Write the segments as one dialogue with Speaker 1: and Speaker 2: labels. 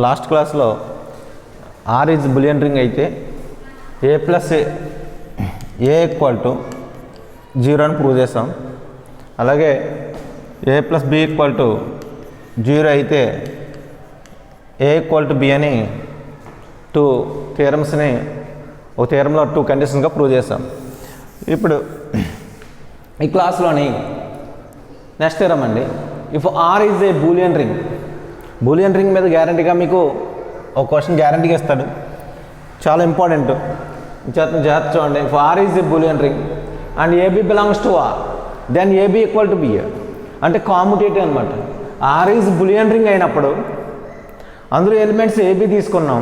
Speaker 1: Last క్లాస్లో are is bullion ring అయితే a plus a equal to 0 అని prove చేస్తాం. అలాగే ఏ ప్లస్ బి ఈక్వల్ టు 0 అయితే ఏ ఈక్వల్ టు బి అని 2 థియరమ్స్ని ఒక థియరంలో 2 కండిషన్స్గా ప్రూవ్ చేస్తాం. ఇప్పుడు ఈ క్లాస్లోని నెక్స్ట్ థియరం అండి, if R is a Boolean ring. Boolean ring మీద గ్యారంటీగా మీకు ఒక క్వశ్చన్ గ్యారంటీగా ఇస్తాడు, చాలా ఇంపార్టెంట్. జాగ్రత్త చూడండి. If R is a Boolean ring and A B belongs to R then A B equal to B A అంటే కామ్యుటేటివ్ అనమాట. ఆర్ ఈజ్ బూలియన్ రింగ్ అయినప్పుడు అందులో ఎలిమెంట్స్ ఏబి తీసుకున్నాం,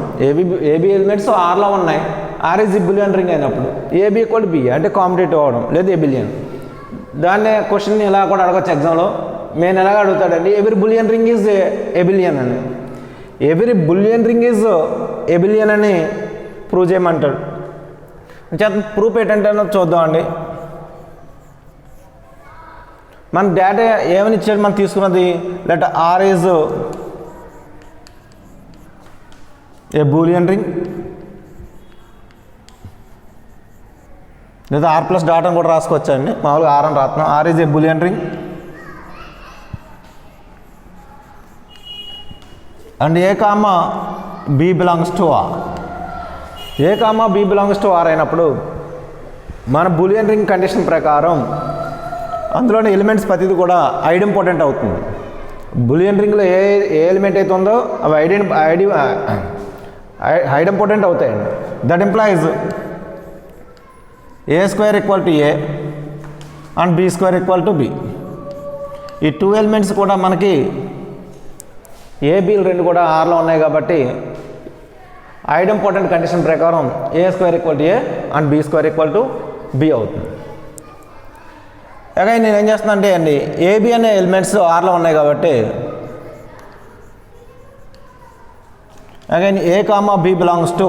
Speaker 1: ఏబి ఎలిమెంట్స్ ఆర్లో ఉన్నాయి. ఆర్ ఈజ్ బూలియన్ రింగ్ అయినప్పుడు ఏబి ఈక్వల్ టు బిఏ అంటే commutative అవడం లేదా ఎబిలియన్. దాన్నే క్వశ్చన్ ఇలా కూడా అడగచ్చు ఎగ్జామ్లో. మెయిన్ ఎలాగ అడుగుతాడండి, every boolean ring is a boolean అని. Every boolean ring is a boolean అని ప్రూవ్ చేయమంటాడు. ప్రూఫ్ ఏంటంటే చూద్దామండి. మన డేటా ఏమని ఇచ్చాడు మనం తీసుకున్నది, let R is a Boolean ring లేదా ఆర్ ప్లస్ డాట్ అని కూడా రాసుకోవచ్చండి. మామూలుగా ఆర్ అని రాస్తున్నాం. R is a Boolean ring and a comma B belongs to R. A comma B belongs to R అయినప్పుడు మన బూలియన్ రింగ్ కండిషన్ ప్రకారం అందులోని ఎలిమెంట్స్ ప్రతిది కూడా ఐడెంపోటెంట్ అవుతుంది. బూలియన్ రింగ్లో ఏ ఎలిమెంట్ అయితే ఉందో అవి ఐడెంపోటెంట్ అవుతాయండి. That implies a square equal to a and b square equal to b. ఈ 2 ఎలిమెంట్స్ కూడా మనకి ఏబీలు 2 కూడా ఆర్లో ఉన్నాయి కాబట్టి ఐడెంపోటెంట్ కండిషన్ ప్రకారం a square equal to a and b square equal to b అవుతుంది. అలాగే నేను ఏం చేస్తున్నా అంటే అండి, ఏబి అనే ఎలిమెంట్స్ ఆర్లో ఉన్నాయి కాబట్టి again A comma B belongs to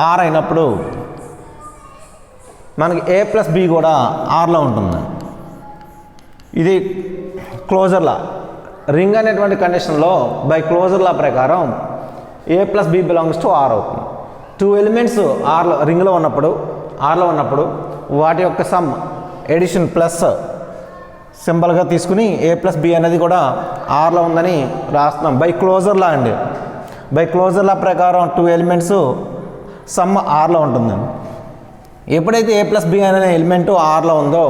Speaker 1: R అయినప్పుడు మనకి ఏ ప్లస్ బి కూడా ఆర్లో ఉంటుంది. ఇది క్లోజర్ లా. రింగ్ అనేటువంటి కండిషన్లో బై క్లోజర్ లా ప్రకారం a plus b belongs to R అవుతుంది. 2 ఎలిమెంట్స్ ఆర్లో రింగ్లో ఉన్నప్పుడు వాటి యొక్క సమ్ ఎడిషన్ ప్లస్ సింబల్గా తీసుకుని ఏ ప్లస్ బి అనేది కూడా ఆర్లో ఉందని రాస్తున్నాం. బై క్లోజర్ లా అండి. బై క్లోజర్ లా ప్రకారం 2 ఎలిమెంట్స్ సమ్ ఆర్లో ఉంటుందండి. ఎప్పుడైతే ఏ ప్లస్ బి అనే ఎలిమెంట్ ఆర్లో ఉందో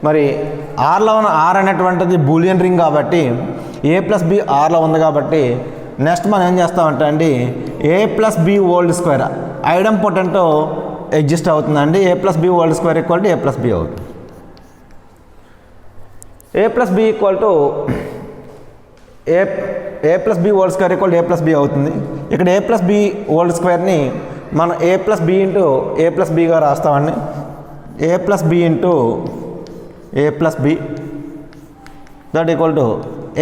Speaker 1: మరి ఆర్లో ఉన్న ఆర్ అనేటువంటిది బూలియన్ రింగ్ కాబట్టి ఏ ప్లస్ బి ఆర్లో ఉంది కాబట్టి నెక్స్ట్ మనం ఏం చేస్తామంటే అండి, a plus b whole square idempotent exist అవుతుందండి. A plus b whole square equal to a plus b అవుతుంది. A plus B equal to a plus b whole square equal to a plus b అవుతుంది. ఇక్కడ a plus b whole స్క్వేర్ని మనం a plus b into a plus బిగా రాస్తామండి. A plus b into a plus b that equal to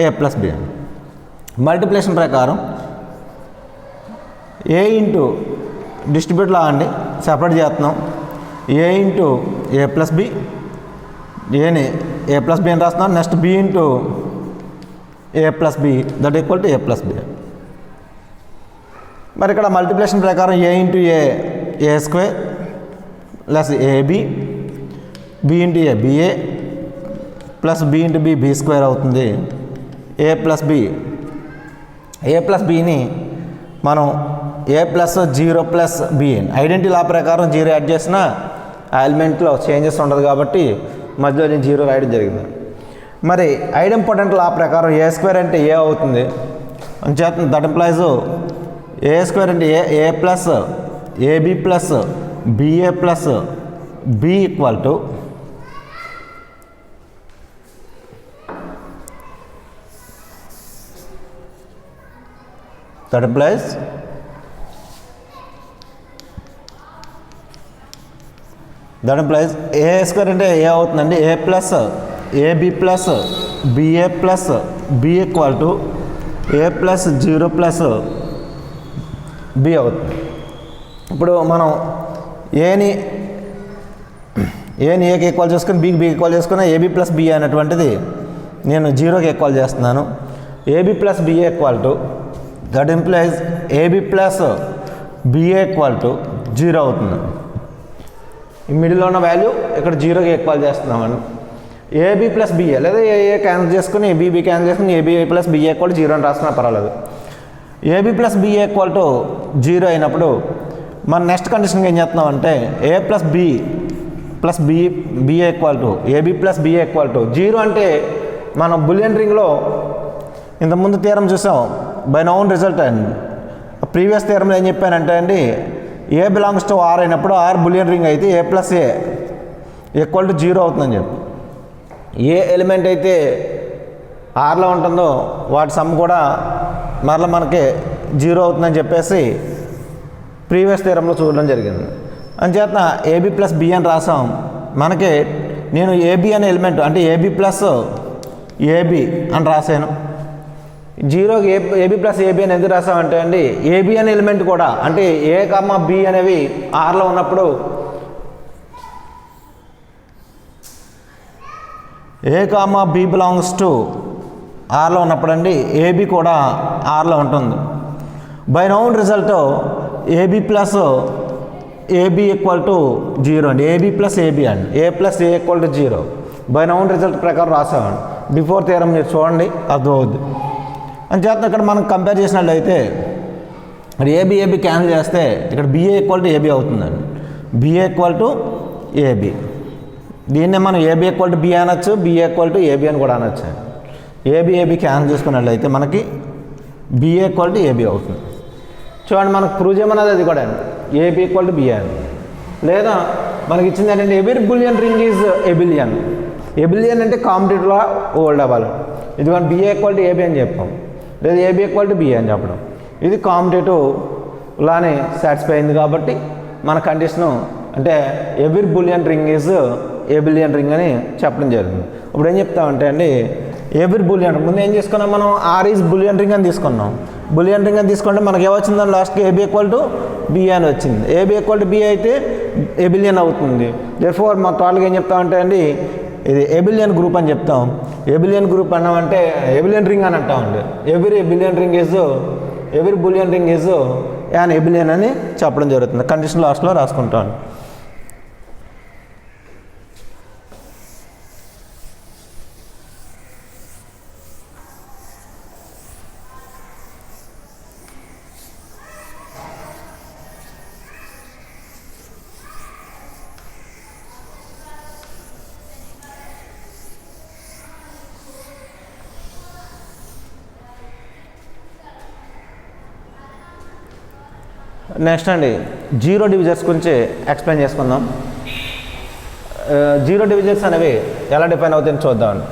Speaker 1: a plus b. Multiplication ప్రకారం a into distribute law అండి, separate చేస్తున్నాం. A into a plus b, ఏని a plus b అని రాస్తున్నాం. Next b into a plus b that equal to a plus b. మరి ఇక్కడ multiplication ప్రకారం a into a square plus a b, b into a b a plus b into b square అవుతుంది. A plus b, a plus బిని మనం a plus 0 plus b identity law ప్రకారం 0 add చేసిన ఆ ఎలిమెంట్లో changes ఉండదు కాబట్టి మధ్యలో నేను 0 రాయడం జరిగింది. మరి ఐడెంపోటెంట్ లా ప్రకారం ఏ స్క్వేర్ అంటే ఏ అవుతుంది అని చేస్తుంది. దట్ ఇంప్లాయిజ్ ఏ స్క్వేర్ అంటే a plus a b plus b a plus B equal to that implies a square అంటే ఏ అవుతుందండి. A plus a b plus b a plus B equal to a plus 0 plus b అవుతుంది. ఇప్పుడు మనం ఏని ఏకి equal చేసుకుని b equal చేసుకుని ఏబి ప్లస్ బి అనేటువంటిది నేను 0కి ఈక్వల్ చేస్తున్నాను. A b plus B equal to that implies a b plus b a equal to 0 అవుతుంది. ఈ మిడిల్లో ఉన్న వాల్యూ ఇక్కడ 0కి ఈక్వల్ చేస్తున్నామండి. ఏబి ప్లస్ బిఏ లేదా ఏఏ క్యాన్సిల్ చేసుకుని బీబీ క్యాన్సిల్ చేసుకుని a b plus b a equal to 0 అని రాసుకున్నా పర్వాలేదు. A b plus b a equal to 0 అయినప్పుడు మన నెక్స్ట్ కండిషన్కి ఏం చేస్తున్నాం అంటే a plus b plus b a equal to a b plus b a equal to 0 అంటే మనం బులియన్ రింగ్లో ఇంతకుముందు థియరం చూసాం బై నౌన్ రిజల్ట్ అండి. ప్రీవియస్ థియరంలో ఏం చెప్పానంటే అండి ఏ బిలాంగ్స్ టు ఆర్ అయినప్పుడు ఆర్ బులియన్ రింగ్ అయితే a plus a equal to 0 అవుతుందని చెప్పి ఏ ఎలిమెంట్ అయితే ఆర్లో ఉంటుందో వాటి సమ్ కూడా మరలా మనకి 0 అవుతుందని చెప్పేసి ప్రీవియస్ థియరంలో చూడడం జరిగింది. అంచేత ఏబి ప్లస్ బి అని రాసాం. మనకి నేను ఏబి అనే ఎలిమెంట్ అంటే ఏబి ప్లస్ ఏబి అని రాశాను. 0కి ఏబి ప్లస్ ఏబి అని ఎందుకు రాసామంటే అండి ఏబి అనే ఎలిమెంట్ కూడా అంటే ఏ కామా బి అనేవి ఆర్లో ఉన్నప్పుడు a comma B belongs to ఆర్లో ఉన్నప్పుడు అండి ఏబి కూడా ఆర్లో ఉంటుంది. By known result a b plus a b equal to 0 అండి. ఏబి ప్లస్ ఏబి అండి a plus a equal to 0 by known result ప్రకారం రాసామండి. బిఫోర్ థియరం మీరు చూడండి అర్థమవుద్ది. అని చేత ఇక్కడ మనం కంపేర్ చేసినట్లయితే ఇక్కడ ఏబి క్యాన్సిల్ చేస్తే ఇక్కడ బిఏ ఈక్వల్ టు ఏబి అవుతుందండి. బిఏ ఈక్వల్ టు ఏబి దీన్నే మనం ఏబి ఈక్వల్ టు బి అనొచ్చు బిఏ ఈక్వల్ టు ఏబి అని కూడా అనొచ్చు. ఏబి క్యాన్సిల్ చేసుకున్నట్లయితే మనకి బిఏ ఈక్వల్ టు ఏబి అవుతుంది. చూడండి మనకు ప్రూవ్ చేయమన్నది అది కూడా అండి ఏబి ఈక్వల్ టు బిఏ అని. లేదా మనకి ఇచ్చింది ఏంటంటే every Boolean ring is abelian. Abelian అంటే కాంపిటేటివ్లో ఓల్డ్ అవ్వాలి. ఇదిగోండి బిఏ ఈక్వల్ టు ఏబి అని చెప్పాం లేదా ఏబి ఈక్వల్ టు బిఏ అని చెప్పడం ఇది కాంపిటేటివ్ లానే సాటిస్ఫై అయింది కాబట్టి మన కండిషను అంటే every Boolean ring is abelian ring అని చెప్పడం జరిగింది. ఇప్పుడు ఏం చెప్తామంటే అండి ఎవరీ బులియన్ ముందు ఏం చేసుకున్నాం మనం ఆర్ ఈజ్ బులియన్ రింగ్ అని తీసుకున్నాం. బులియన్ రింగ్ అని తీసుకుంటే మనకి ఏమొచ్చిందని లాస్ట్కి ఏబి ఈక్వల్ టు బిఏ అని వచ్చింది. ఏబి ఈక్వల్ టు బిఏ అయితే ఎబిలియన్ అవుతుంది. దేర్ఫోర్ మా టోటల్గా ఏం చెప్తామంటే అండి ఇది ఎబిలియన్ గ్రూప్ అని చెప్తాం. ఎబిలియన్ గ్రూప్ అన్నామంటే ఎబిలియన్ రింగ్ అని అంటామండి. Every Boolean ring is an abelian అని చెప్పడం జరుగుతుంది. కండిషన్ లాస్ట్లో రాసుకుంటాం. నెక్స్ట్ అండి జీరో డివిజర్స్ గురించి ఎక్స్ప్లెయిన్ చేసుకుందాం. జీరో డివిజర్స్ అనేవి ఎలా డిఫైన్ అవుతాయని చూద్దామండి.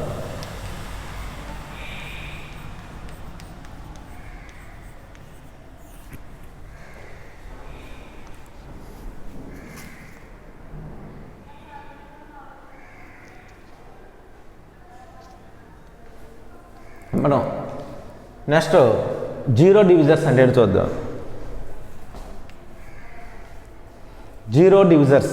Speaker 1: మనం నెక్స్ట్ జీరో డివిజర్స్ అంటే చూద్దాం. జీరో డివిజర్స్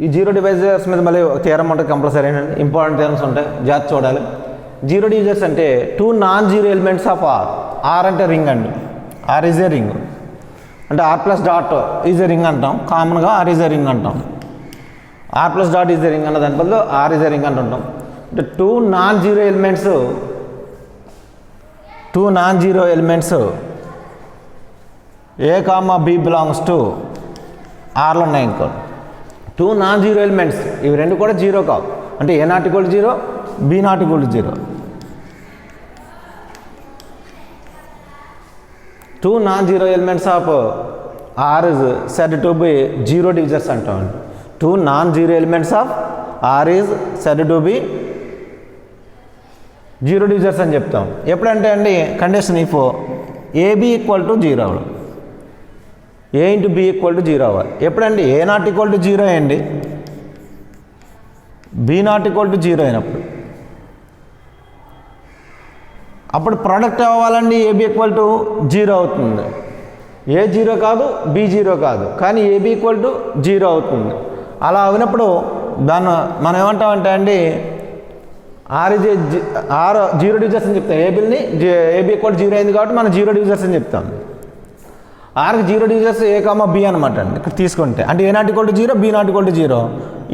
Speaker 1: ఈ జీరో డివిజర్స్ మీద మళ్ళీ థియరం ఉంటుంది కంపల్సరీ అండి. ఇంపార్టెంట్ థియరమ్స్ ఉంటాయి జాగ్రత్త చూడాలి. జీరో డివిజర్స్ అంటే two non zero elements of R అంటే రింగ్ అండి. ఆర్ ఈజ్ ఏ రింగ్ అంటే R plus dot is a ring అంటాం. కామన్గా ఆర్ ఈజ్ ఏ రింగ్ అంటాం. R plus dot is a ring అన్న దాని బదులు ఆర్ ఈజ్ ఏ రింగ్ అంటుంటాం. అంటే two non zero elements A comma B belongs to ఆర్లో ఉన్నాయి. ఇంకో టూ నాన్ జీరో ఎలిమెంట్స్ ఇవి రెండు కూడా జీరో కావు. అంటే a not equal to zero b not equal to zero. Two non zero elements of R is said to be zero divisors అంటామండి. Two non zero elements of R is said to be zero divisors అని చెప్తాం. ఎప్పుడంటే అండి condition if a b equal to zero అవ్వడం a into b equal to zero అవ్వాలి. ఎప్పుడండి a not equal to zero అయ్యండి b not equal to zero అయినప్పుడు అప్పుడు ప్రోడక్ట్ అవ్వాలండి ఏబి ఈక్వల్ టు జీరో అవుతుంది. ఏ జీరో కాదు బి జీరో కాదు కానీ ఏబి ఈక్వల్ టు జీరో అవుతుంది. అలా అయినప్పుడు దాన్ని మనం ఏమంటామంటే అండి ఆర్ జీరో డివిజర్స్ అని చెప్తాం. ఏబిల్ని ఏబి ఈక్వల్ 0 అయింది కాబట్టి మనం జీరో డివిజర్స్ అని చెప్తాం. ఆర్కి zero divisors a comma b అనమాట అండి. ఇక్కడ తీసుకుంటే అంటే a not equal to 0, b not equal to 0,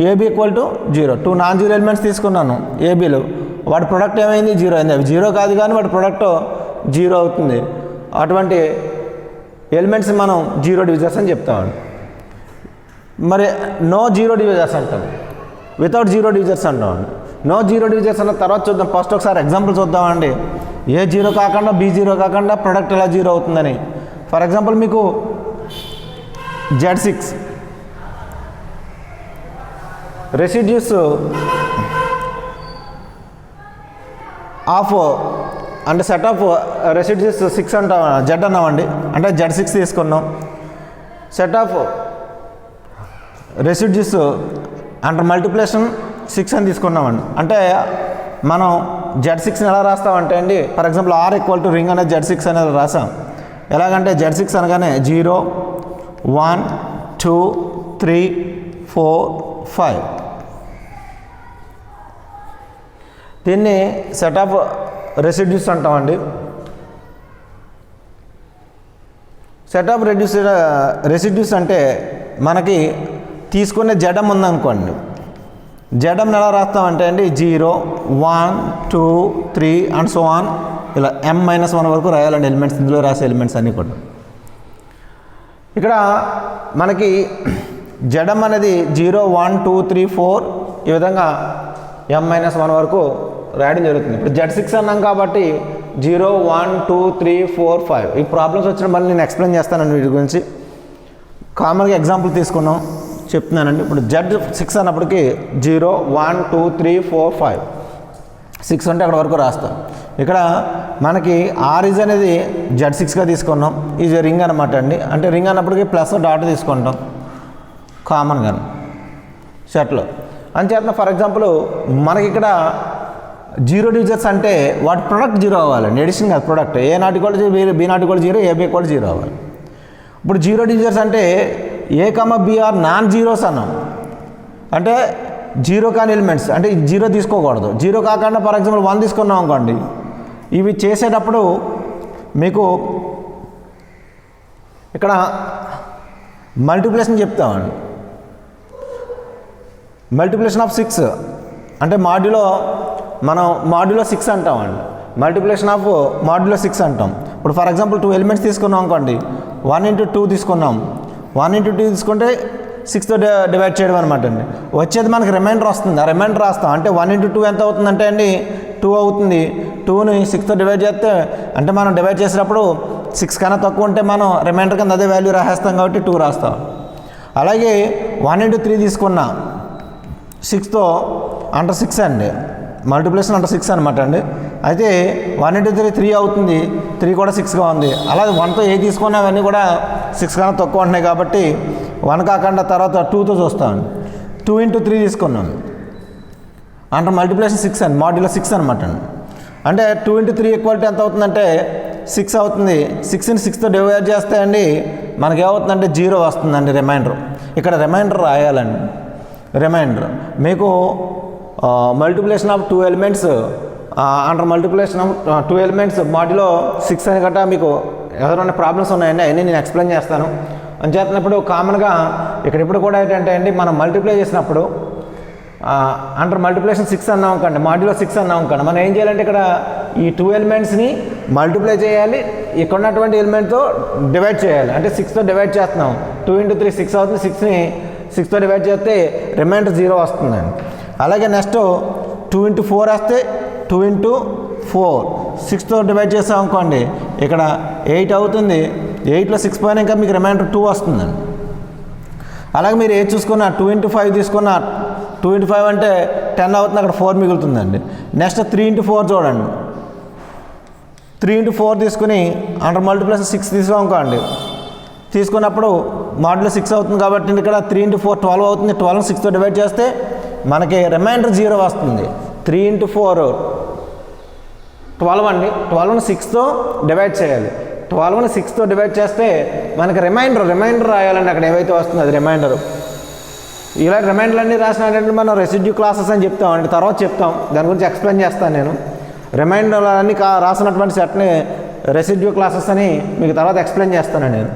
Speaker 1: a b equal to 0. 2 non zero elements తీసుకున్నాను ఏబీలో. వాటి ప్రొడక్ట్ ఏమైంది? 0 అయింది. అవి 0 కాదు కానీ వాటి ప్రొడక్ట్ 0 అవుతుంది. అటువంటి ఎలిమెంట్స్ మనం జీరో డివిజర్స్ అని చెప్తామండి. మరి నో జీరో డివిజర్స్ అంటాం, వితౌట్ జీరో డివిజర్స్ అంటామండి. నో జీరో డివిజర్స్ అన్న తర్వాత చూద్దాం. ఫస్ట్ ఒకసారి ఎగ్జాంపుల్ చూద్దామండి. ఏ 0 కాకుండా బి 0 కాకుండా ప్రొడక్ట్ ఎలా 0 అవుతుందని. ఫర్ ఎగ్జాంపుల్ మీకు Z6 రెసిడ్యూస్ ఆఫ్ అంటే సెట్ ఆఫ్ రెసిడ్యూస్ 6 అంటాం, Z అన్నామండి. అంటే Z6 తీసుకున్నాం. Set of residues under multiplication 6 అని తీసుకున్నామండి. అంటే మనం Z6ని ఎలా రాస్తామంటే అండి, for example R equal to ring అనేది Z6 అనేది రాసాం. ఎలాగంటే Z6 అనగానే 0 1 2 3 4 5. దీన్ని సెట్ ఆఫ్ రెసిడ్యూస్ అంటామండి. సెట్ ఆఫ్ రెసిడ్యూస్ అంటే మనకి తీసుకునే జడం ఉందనుకోండి. జడంని ఎలా రాస్తామంటే అండి 0 1 2 3 అండ్ సో ఆన్, ఇలా m-1 వరకు రాయాలండి ఎలిమెంట్స్. ఇందులో రాసే ఎలిమెంట్స్ అన్నీ కూడా. ఇక్కడ మనకి జడం అనేది 0 1 2 3 4 ఈ విధంగా m-1 వరకు రాయడం జరుగుతుంది. ఇప్పుడు Z6 అన్నాం కాబట్టి 0 1 2 3 4 5. ఈ ప్రాబ్లమ్స్ వచ్చిన మళ్ళీ నేను ఎక్స్ప్లెయిన్ చేస్తానండి వీటి గురించి. కామన్గా ఎగ్జాంపుల్ తీసుకున్నాం చెప్తున్నానండి. ఇప్పుడు Z6 అన్నప్పటికీ 0 1 2 3 4 5 6 అంటే అక్కడ వరకు రాస్తాం. ఇక్కడ మనకి ఆరిజ్ అనేది Z6గా తీసుకున్నాం. ఇది రింగ్ అనమాట అండి. అంటే రింగ్ అన్నప్పటికీ ప్లస్ డాట్ తీసుకుంటాం కామన్గా సెట్లో. అంచేత ఫర్ ఎగ్జాంపుల్ మనకి ఇక్కడ జీరో డిజిట్స్ అంటే వాటి ప్రొడక్ట్ 0 అవ్వాలండి. ఎడిషన్ కాదు, product. A not equal 0, b not equal 0, a b equal 0 అవ్వాలి. ఇప్పుడు జీరో డిజిట్స్ అంటే a comma b are non zeros అన్నాం. అంటే 0 కాని ఎలిమెంట్స్, అంటే 0 తీసుకోకూడదు. 0 కాకుండా ఫర్ ఎగ్జాంపుల్ 1 తీసుకున్నాం అనుకోండి. ఇవి చేసేటప్పుడు మీకు ఇక్కడ మల్టిప్లికేషన్ చెప్తామండి. మల్టిప్లికేషన్ ఆఫ్ 6 అంటే మనం మాడ్యులో 6 అంటామండి. మల్టిప్లికేషన్ ఆఫ్ మాడ్యులో 6 అంటాం. ఇప్పుడు ఫర్ ఎగ్జాంపుల్ 2 ఎలిమెంట్స్ తీసుకున్నాం అనుకోండి. 1 × 2 తీసుకున్నాం. 1 × 2 తీసుకుంటే 6తో డివైడ్ చేయడం అనమాట అండి. వచ్చేది మనకి రిమైండర్ వస్తుంది. ఆ రిమైండర్ రాస్తాం. అంటే 1 × 2 ఎంత అవుతుందంటే అండి 2 అవుతుంది. 2ని 6తో డివైడ్ చేస్తే అంటే మనం డివైడ్ చేసేటప్పుడు 6 కన్నా తక్కువ ఉంటే మనం రిమైండర్ కింద అదే వాల్యూ రాసేస్తాం కాబట్టి 2 రాస్తాం. అలాగే 1 × 3 తీసుకున్నా 6తో అండర్ 6 అండి. మల్టిప్లికేషన్ అండర్ 6 అనమాట అండి. అయితే 1 × 3 3 అవుతుంది. 3 కూడా 6గా ఉంది. అలాగే 1తో ఏ తీసుకున్నా అవన్నీ కూడా 6 కన్నా తక్కువ ఉంటున్నాయి కాబట్టి 1 కాకుండా తర్వాత 2తో చూస్తాం. 2 × 3 తీసుకున్నాం. అండర్ మల్టిప్లికేషన్ 6 అండి, మాడ్యులో 6 అనమాట అండి. అంటే 2 × 3 ఈక్వాలిటీ ఎంత అవుతుందంటే 6 అవుతుంది. 6ని 6తో డివైడ్ చేస్తే అండి మనకి ఏమవుతుందంటే 0 వస్తుందండి రిమైండర్. ఇక్కడ రిమైండర్ రాయాలండి. రిమైండర్ మీకు multiplication of 2 elements under multiplication of 2 elements modulo 6 అని గట్టా మీకు ఎవరైనా ప్రాబ్లమ్స్ ఉన్నాయండి, అవన్నీ నేను ఎక్స్ప్లెయిన్ చేస్తాను. అని చేస్తున్నప్పుడు కామన్గా ఇక్కడ ఇప్పుడు కూడా ఏంటంటే అండి మనం మల్టిప్లై చేసినప్పుడు అండర్ మల్టిప్లికేషన్ 6 అన్నాం అనుకోండి, మాడ్యులో 6 అన్నాం అనుకోండి. మనం ఏం చేయాలంటే ఇక్కడ ఈ 2 ఎలిమెంట్స్ని మల్టిప్లై చేయాలి, ఇక్కడ ఉన్నటువంటి ఎలిమెంట్తో డివైడ్ చేయాలి. అంటే 6తో డివైడ్ చేస్తున్నాం. 2 × 3 6 అవుతుంది. 6ని 6తో డివైడ్ చేస్తే రిమైండర్ 0 వస్తుందండి. అలాగే నెక్స్ట్ 2 × 4 వేస్తే 2 × 4 6తో డివైడ్ చేసాం అనుకోండి, ఇక్కడ 8 అవుతుంది. 8లో 6 పోయినా ఇంకా మీకు రిమైండర్ 2 వస్తుందండి. అలాగే మీరు ఏది చూసుకున్నా 2 × 5 తీసుకున్న 2 × 5 అంటే 10 అవుతుంది. అక్కడ 4 మిగులుతుందండి. నెక్స్ట్ 3 × 4 చూడండి. 3 × 4 తీసుకుని అండర్ మల్టిప్లికేషన్ 6 తీసుకో అనుకోండి. తీసుకున్నప్పుడు మాడ్యులో 6 అవుతుంది కాబట్టి ఇక్కడ 3 × 4 12 అవుతుంది. 12ని 6తో డివైడ్ చేస్తే మనకి రిమైండర్ 0 వస్తుంది. 3 × 4 12 అండి. 12ని 6తో డివైడ్ చేయాలి. 12ని 6తో డివైడ్ చేస్తే మనకి రిమైండర్ రాయాలండి. అక్కడ ఏవైతే వస్తుంది అది రిమైండర్. ఇలా రిమైండర్లన్నీ రాసినట్టు మనం రెసిడ్యూ క్లాసెస్ అని చెప్తామండి, తర్వాత చెప్తాం, దాని గురించి ఎక్స్ప్లెయిన్ చేస్తాను నేను. రిమైండర్లన్నీ రాసినటువంటి సెట్ని రెసిడ్యూ క్లాసెస్ అని మీకు తర్వాత ఎక్స్ప్లెయిన్ చేస్తానండి నేను.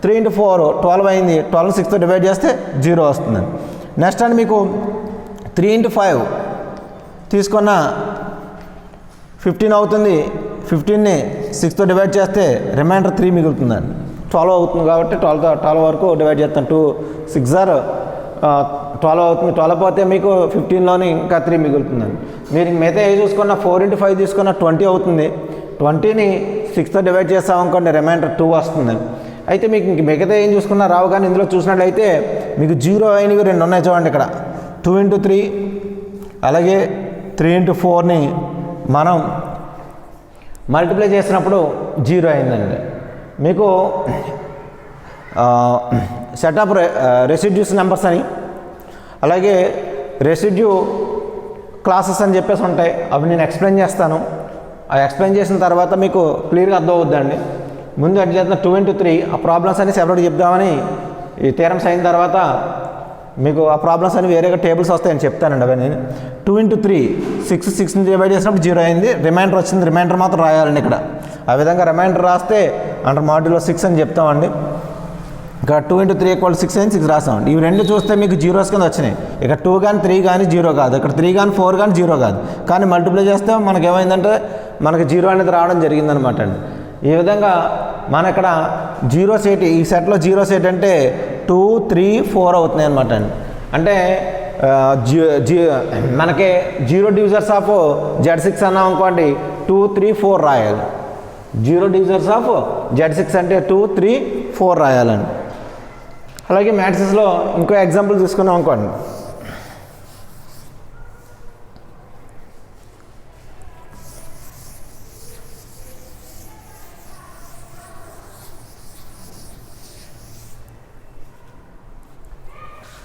Speaker 1: 3 × 4 12 అయింది, 12 6తో డివైడ్ చేస్తే 0 వస్తుందండి. నెక్స్ట్ అండి మీకు 3 × 5 తీసుకున్న 15 అవుతుంది, 15ని 6తో డివైడ్ చేస్తే రిమైండర్ 3 మిగులుతుందండి. 12 అవుతుంది కాబట్టి 12 వరకు డివైడ్ చేస్తాను. 2 6 12 అవుతుంది. 12 పోతే మీకు 15లోని ఇంకా 3 మిగులుతుందండి. మీరు మిగతా ఏ చూసుకున్న 4 × 5 తీసుకున్న 20 అవుతుంది. 20ని 6తో డివైడ్ చేస్తామనుకోండి రిమైండర్ 2 వస్తుందండి. అయితే మీకు ఇంక మిగతా ఏం చూసుకున్నా రావు, కానీ ఇందులో చూసినట్లయితే మీకు 0 అయినవి 2 ఉన్నాయి చూడండి. ఇక్కడ 2 × 3 అలాగే 3 × 4ని మనం మల్టిప్లై చేసినప్పుడు 0 అయిందండి. మీకు సెట్ ఆఫ్ రెసిడ్యూస్ నెంబర్స్ అని అలాగే రెసిడ్యూ క్లాసెస్ అని చెప్పేసి ఉంటాయి, అవి నేను ఎక్స్ప్లెయిన్ చేస్తాను. అవి ఎక్స్ప్లెయిన్ చేసిన తర్వాత మీకు క్లియర్గా అర్థం అవుద్దండి. ముందు అట్లా చేస్తున్న 2 × 3 ఆ ప్రాబ్లమ్స్ అన్ని సెపరేట్ చెప్దామని ఈ థియరమ్స్ అయిన తర్వాత మీకు ఆ ప్రాబ్లమ్స్ అని వేరేగా టేబుల్స్ వస్తాయని చెప్తానండి. అవన్నీ 2 × 3 6ని డివైడ్ చేసినప్పుడు 0 అయింది, రిమైండర్ వచ్చింది. రిమైండర్ మాత్రం రాయాలండి ఇక్కడ. ఆ విధంగా రిమైండర్ రాస్తే అండర్ మాడ్యులో 6 అని చెప్తామండి. ఇక్కడ 2 × 3 = 6 అయింది, 6 రాసామండి. ఇవి రెండు చూస్తే మీకు జీరోస్ కింద వచ్చినాయి. ఇక్కడ 2 కానీ 3 కానీ 0 కాదు, ఇక్కడ 3 కానీ 4 కానీ 0 కాదు. కానీ మల్టిప్లై చేస్తే మనకి ఏమైందంటే మనకి 0 అనేది రావడం జరిగిందనమాట అండి. ఈ విధంగా మన ఇక్కడ జీరో సెట్, ఈ సెట్లో జీరో సెట్ అంటే 2 3 4 అవుతున్నాయి అనమాట అండి. అంటే మనకి 0 డివిజర్స్ ఆఫ్ Z6 అన్నాం అనుకోండి 2 3 4 రాయాలి. 0 డివిజర్స్ ఆఫ్ Z6 అంటే 2 3 4 రాయాలండి. అలాగే మ్యాట్రిక్స్లో ఇంకో ఎగ్జాంపుల్ తీసుకున్నాం అనుకోండి.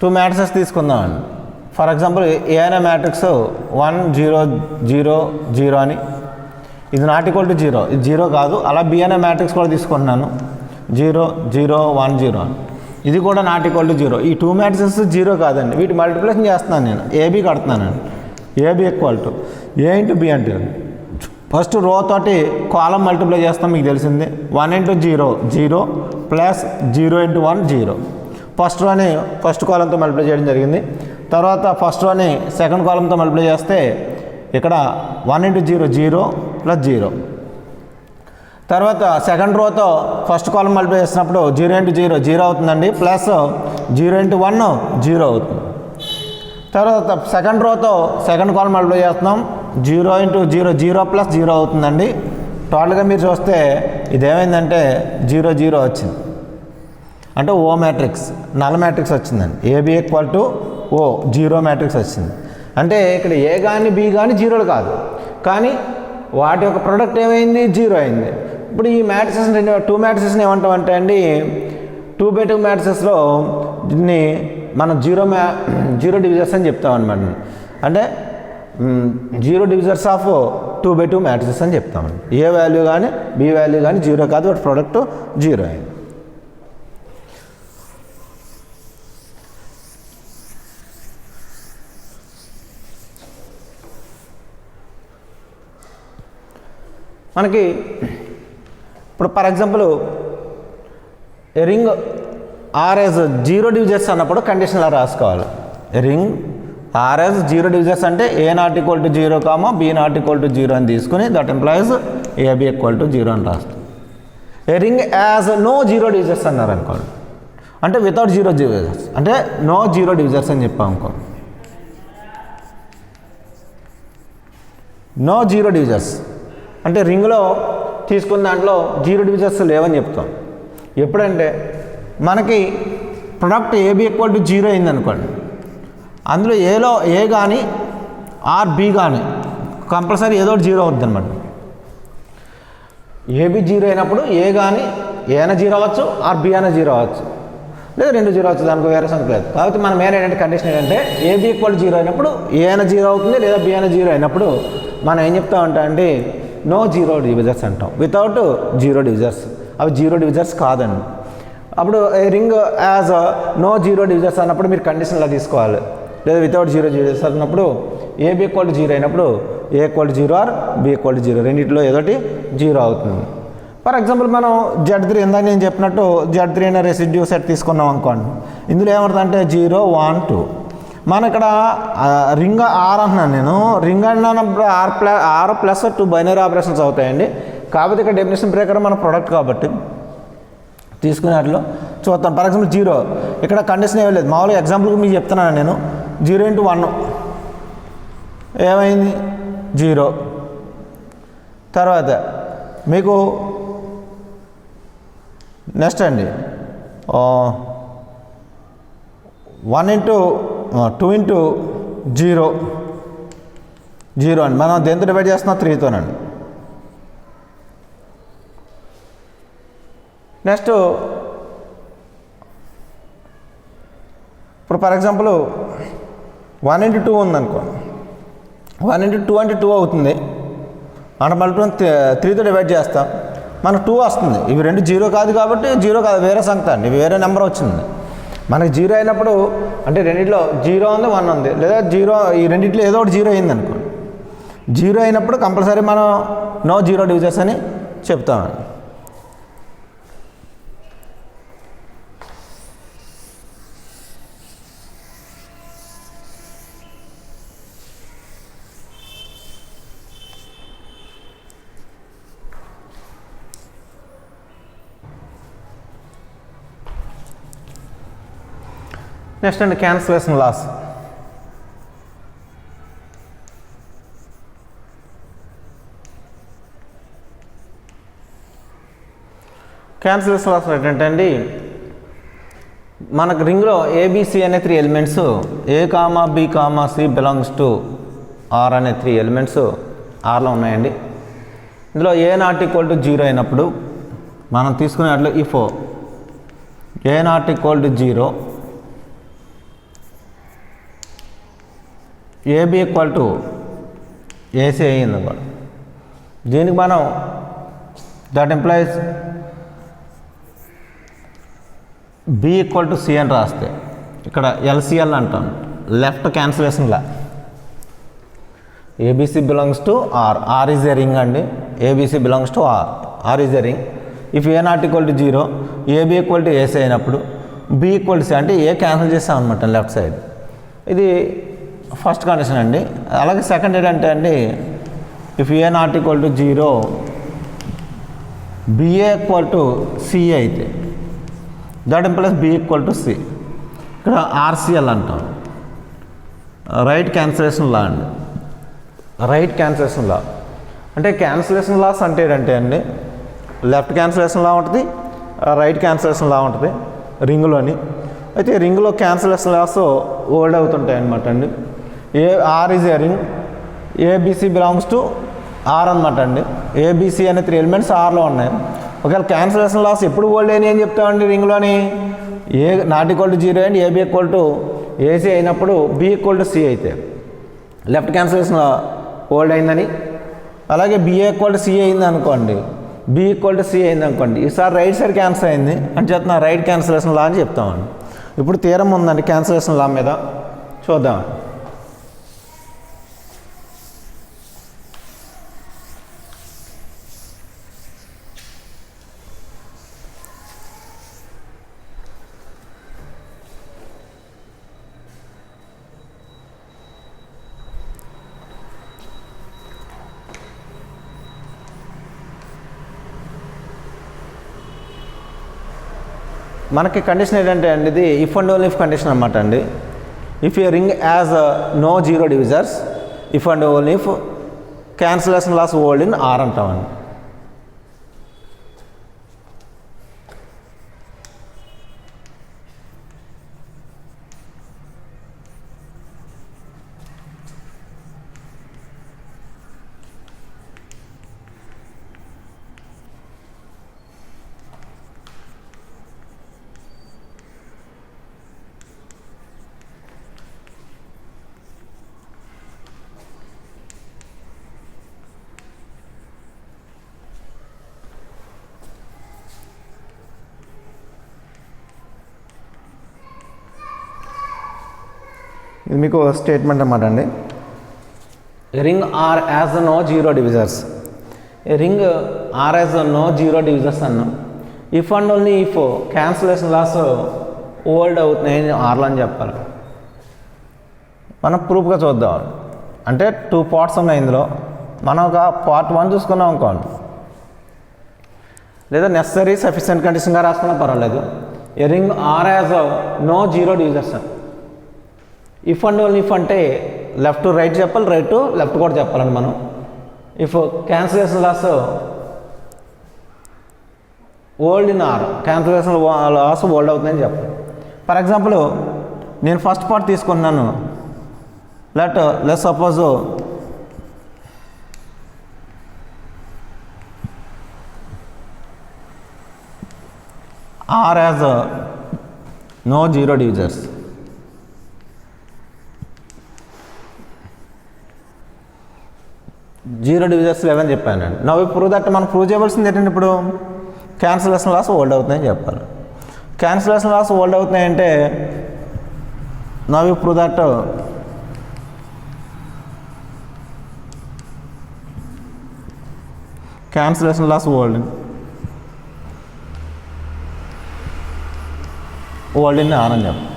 Speaker 1: టూ మ్యాట్రిక్సెస్ తీసుకుందామండి. ఫర్ ఎగ్జాంపుల్ ఏ అనే మ్యాట్రిక్స్ 1 0 0 0 అని, ఇది నాట్ ఈక్వల్ టు 0, ఇది 0 కాదు. అలా బి అనే మ్యాట్రిక్స్ కూడా తీసుకుంటున్నాను 0 0 1 0 అని, ఇది కూడా నాట్ ఈక్వల్ టు 0. ఈ టూ మ్యాట్రిక్సెస్ 0 కాదండి, వీటి మల్టిప్లికేషన్ చేస్తున్నాను నేను, ఏబీ కడుతున్నానండి. A b equal to a into b అంటే ఫస్ట్ రో తోటి కాలం మల్టిప్లై చేస్తాం, మీకు తెలిసిందే. 1 × 0 0 ప్లస్ 0 × 1 0. ఫస్ట్ రోని ఫస్ట్ కాలంతో మల్టిప్లై చేయడం జరిగింది. తర్వాత ఫస్ట్ రోని సెకండ్ కాలంతో మల్టిప్లై చేస్తే ఇక్కడ 1 × 0 0 ప్లస్ 0. తర్వాత సెకండ్ రోతో ఫస్ట్ కాలం మల్టిప్లై చేసినప్పుడు 0 × 0 0 అవుతుందండి, ప్లస్ 0 × 1 0 అవుతుంది. తర్వాత సెకండ్ రోతో సెకండ్ కాలం మల్టిప్లై చేస్తున్నాం 0 × 0 0 ప్లస్ 0 అవుతుందండి. టోటల్గా మీరు చూస్తే ఇదేమైందంటే 0 0 వచ్చింది, అంటే ఓ మ్యాట్రిక్స్, నల్ మ్యాట్రిక్స్ వచ్చిందండి. AB equal to O, 0 matrix వచ్చింది. అంటే ఇక్కడ ఏ కానీ బి కానీ 0 కాదు, కానీ వాటి యొక్క ప్రొడక్ట్ ఏమైంది 0 అయింది. ఇప్పుడు ఈ మ్యాట్రిక్సెస్ టూ మ్యాట్రిక్సెస్ని ఏమంటామంటే అండి 2x2 మ్యాట్రిక్సెస్లో దీన్ని మనం 0 డివిజర్స్ అని చెప్తాం అనమాట. అంటే 0 డివిజర్స్ ఆఫ్ 2x2 మ్యాట్రిక్సెస్ అని చెప్తామండి. ఏ వాల్యూ కానీ బి వాల్యూ కానీ 0 కాదు, వాటి ప్రొడక్ట్ 0 అయింది. మనకి ఇప్పుడు for example ring R has 0 divisors అన్నప్పుడు కండిషన్ అలా రాసుకోవాలి. రింగ్ ఆర్ఎస్ 0 డివిజర్స్ అంటే a not equal to 0 comma b not equal to 0 అని తీసుకుని that implies a b equal to 0 అని రాస్తాం. A ring has no 0 divisors అన్నారు అనుకోండి, అంటే వితౌట్ 0 డివిజర్స్ అంటే నో 0 డివిజర్స్ అని చెప్పాం అనుకోండి. నో 0 డివిజర్స్ అంటే రింగ్లో తీసుకున్న దాంట్లో 0 డివిజర్స్ లేవని చెప్తాం. ఎప్పుడంటే మనకి ప్రొడక్ట్ ఏబి ఈక్వల్ టు 0 అయింది అనుకోండి, అందులో ఏలో ఏ కానీ ఆర్ బి కానీ కంపల్సరీ ఏదో 0 అవుద్ది అనమాట. ఏబి 0 అయినప్పుడు ఏ కానీ ఏ అయినా 0 అవ్వచ్చు, ఆర్ బి అయినా 0 అవ్వచ్చు, లేదా 2 0 అవచ్చు, దానికి వేరే సంఖ్య లేదు. కాబట్టి మన మెయిన్ ఏంటంటే కండిషన్ ఏంటంటే ఏబి ఈక్వల్ 0 అయినప్పుడు ఏ అయినా 0 అవుతుంది, లేదా బి అయినా 0 అయినప్పుడు మనం ఏం చెప్తామంటే అండి నో 0 డివిజర్స్ అంటాం. వితౌట్ 0 డివిజర్స్ అవి 0 డివిజర్స్ కాదండి. అప్పుడు ring has no zero divisors అన్నప్పుడు మీరు కండిషన్లా తీసుకోవాలి. లేదా వితౌట్ జీరో డివిజర్స్ అన్నప్పుడు ఏబి ఈక్వల్ టు జీరో అయినప్పుడు a equal to zero or b equal to zero, రెండింటిలో ఏదోటి జీరో అవుతుంది. ఫర్ ఎగ్జాంపుల్ మనం Z3 ఇందాక నేను చెప్పినట్టు Z3 అనే రెసిడ్యూ సెట్ తీసుకున్నాం అనుకోండి. ఇందులో ఏమవుతుందంటే 0 1 2. మనం ఇక్కడ రింగ్ ఆర్ అంటున్నాను నేను. రింగ్ అన్నప్పుడు ఆర్ ప్లస్ 2 బైనరీ ఆపరేషన్స్ అవుతాయండి. కాకపోతే ఇక్కడ డెఫినేషన్ ప్రకారం మన ప్రొడక్ట్ కాబట్టి తీసుకునేట్లో చూద్దాం. ఫర్ ఎగ్జాంపుల్ 0 ఇక్కడ కండిషన్ ఏమీ లేదు. మామూలుగా ఎగ్జాంపుల్కి మీకు చెప్తున్నాను నేను. 0 × 1 ఏమైంది 0. తర్వాత మీకు నెక్స్ట్ అండి 1 × 2 × 0 0 అండి. మనం దేంతో డివైడ్ చేస్తున్నాం 3తోనండి. నెక్స్ట్ ఇప్పుడు ఫర్ ఎగ్జాంపుల్ 1 × 2 ఉందనుకో. 1 × 2 అంటే 2 అవుతుంది. మనం మళ్ళీ 3తో డివైడ్ చేస్తాం, మనకు 2 వస్తుంది. ఇవి రెండు 0 కాదు కాబట్టి 0 కాదు, వేరే సంఖ్య అండి, వేరే నెంబర్ వచ్చింది. మనకి 0 అయినప్పుడు అంటే రెండింటిలో 0 ఉంది 1 ఉంది, లేదా 0 ఈ రెండింటిలో ఏదో ఒకటి 0 అయింది అనుకో. 0 అయినప్పుడు కంపల్సరీ మనం నో జీరో డివిజర్స్ అని చెప్తామండి. నెక్స్ట్ అండి క్యాన్సిలేషన్ లాస్. క్యాన్సిలేషన్ లాస్ ఏంటంటే అండి, మనకు రింగ్లో ఏబిసి అనే 3 elements, A comma B comma C belongs to R అనే 3 ఎలిమెంట్స్ ఆర్లో ఉన్నాయండి. ఇందులో ఏ నాట్ ఈక్వల్ టు 0 అయినప్పుడు మనం తీసుకునేట్లు if a not equal to 0 a b equal to a c అయ్యింది కూడా. దీనికి మనం that implies b equal to C అని రాస్తే ఇక్కడ ఎల్సిఎల్ అంటాం, లెఫ్ట్ క్యాన్సిలేషన్లా. A b c belongs to R, R is a ring అండి. A b c belongs to R, R is a ring. If a not equal to 0 a b equal to a c అయినప్పుడు b equal to c అంటే a cancel చేస్తాం అనమాట left side. ఇది first condition అండి. అలాగే second ఏంటంటే అండి, if a not equal to 0 b a equal to c అయితే that implies b equal to c. ఇక్కడ ఆర్సిఎల్ అంటాం, రైట్ క్యాన్సిలేషన్ లా అండి. రైట్ క్యాన్సిలేషన్ లా అంటే క్యాన్సిలేషన్ లాస్ అంటే ఏంటంటే అండి, లెఫ్ట్ క్యాన్సిలేషన్ లా ఉంటుంది, రైట్ క్యాన్సిలేషన్ లా ఉంటుంది రింగులోని. అయితే రింగులో క్యాన్సిలేషన్ లాస్ ఓల్డ్ అవుతుంటాయి అనమాట అండి. R is a ring, ABC belongs to R అనమాట అండి. ఏబిసి అనే 3 ఎలిమెంట్స్ ఆర్లో ఉన్నాయి. ఒకవేళ క్యాన్సిలేషన్ లాస్ ఎప్పుడు ఓల్డ్ అయినాయి అని చెప్తామండి రింగ్లోని. ఏ నాట్ ఈక్వల్ టు 0 అండి, ఏబి ఈక్వల్ టు ఏసీ అయినప్పుడు బి ఈక్వల్ టు సి అయితే లెఫ్ట్ క్యాన్సిలేషన్ ఓల్డ్ అయిందని. అలాగే బిఏ ఈక్వల్ టు సి అయింది అనుకోండి, బి ఈక్వల్ టు సి అయింది అనుకోండి, ఈసారి రైట్ సైడ్ క్యాన్సిల్ అయింది అని చెప్తున్నా, రైట్ క్యాన్సిలేషన్ లా అని చెప్తామండి. ఇప్పుడు థియరం ఉందండి క్యాన్సిలేషన్ లా మీద, చూద్దామండి. మనకి కండిషన్ ఏంటంటే అండి, ఇది if and only if condition అనమాట అండి. If a ring has no zero divisors, if and only if cancellation laws hold in R అంటామండి. ఇది మీకు స్టేట్మెంట్ అన్నమాట అండి. Ring R has no zero divisors. Ring R has no zero divisors అన్నాం. If and only if cancellation laws hold అవుతున్నాయని ఆర్లో అని చెప్పాలి. మనం ప్రూఫ్గా చూద్దాం. అంటే 2 పార్ట్స్ ఉన్నాయి ఇందులో. మనం ఒక పార్ట్ 1 చూసుకున్నాం అనుకోండి, లేదా నెసరీ సఫిషియెంట్ కండిషన్గా రాసుకున్నా పర్వాలేదు. A ring R has no zero divisors. If and only if అంటే లెఫ్ట్ టు రైట్ చెప్పాలి, రైట్ టు లెఫ్ట్ కూడా చెప్పాలండి మనం. If cancellation laws hold in R, cancellation laws hold అవుతుందని చెప్పాలి. ఫర్ ఎగ్జాంపుల్ నేను ఫస్ట్ పార్ట్ తీసుకున్నాను. Let suppose R has no zero divisors. Zero divisors లేవని చెప్పానండి. నవ్ ప్రూవ్ దట్ మనం ప్రూవ్ చేయవలసింది ఏంటంటే ఇప్పుడు క్యాన్సిలేషన్ లాస్ ఓల్డ్ అవుతున్నాయని చెప్పాలి. Cancellation laws old అవుతున్నాయంటే now prove that cancellation laws hold in R అని చెప్పాలి.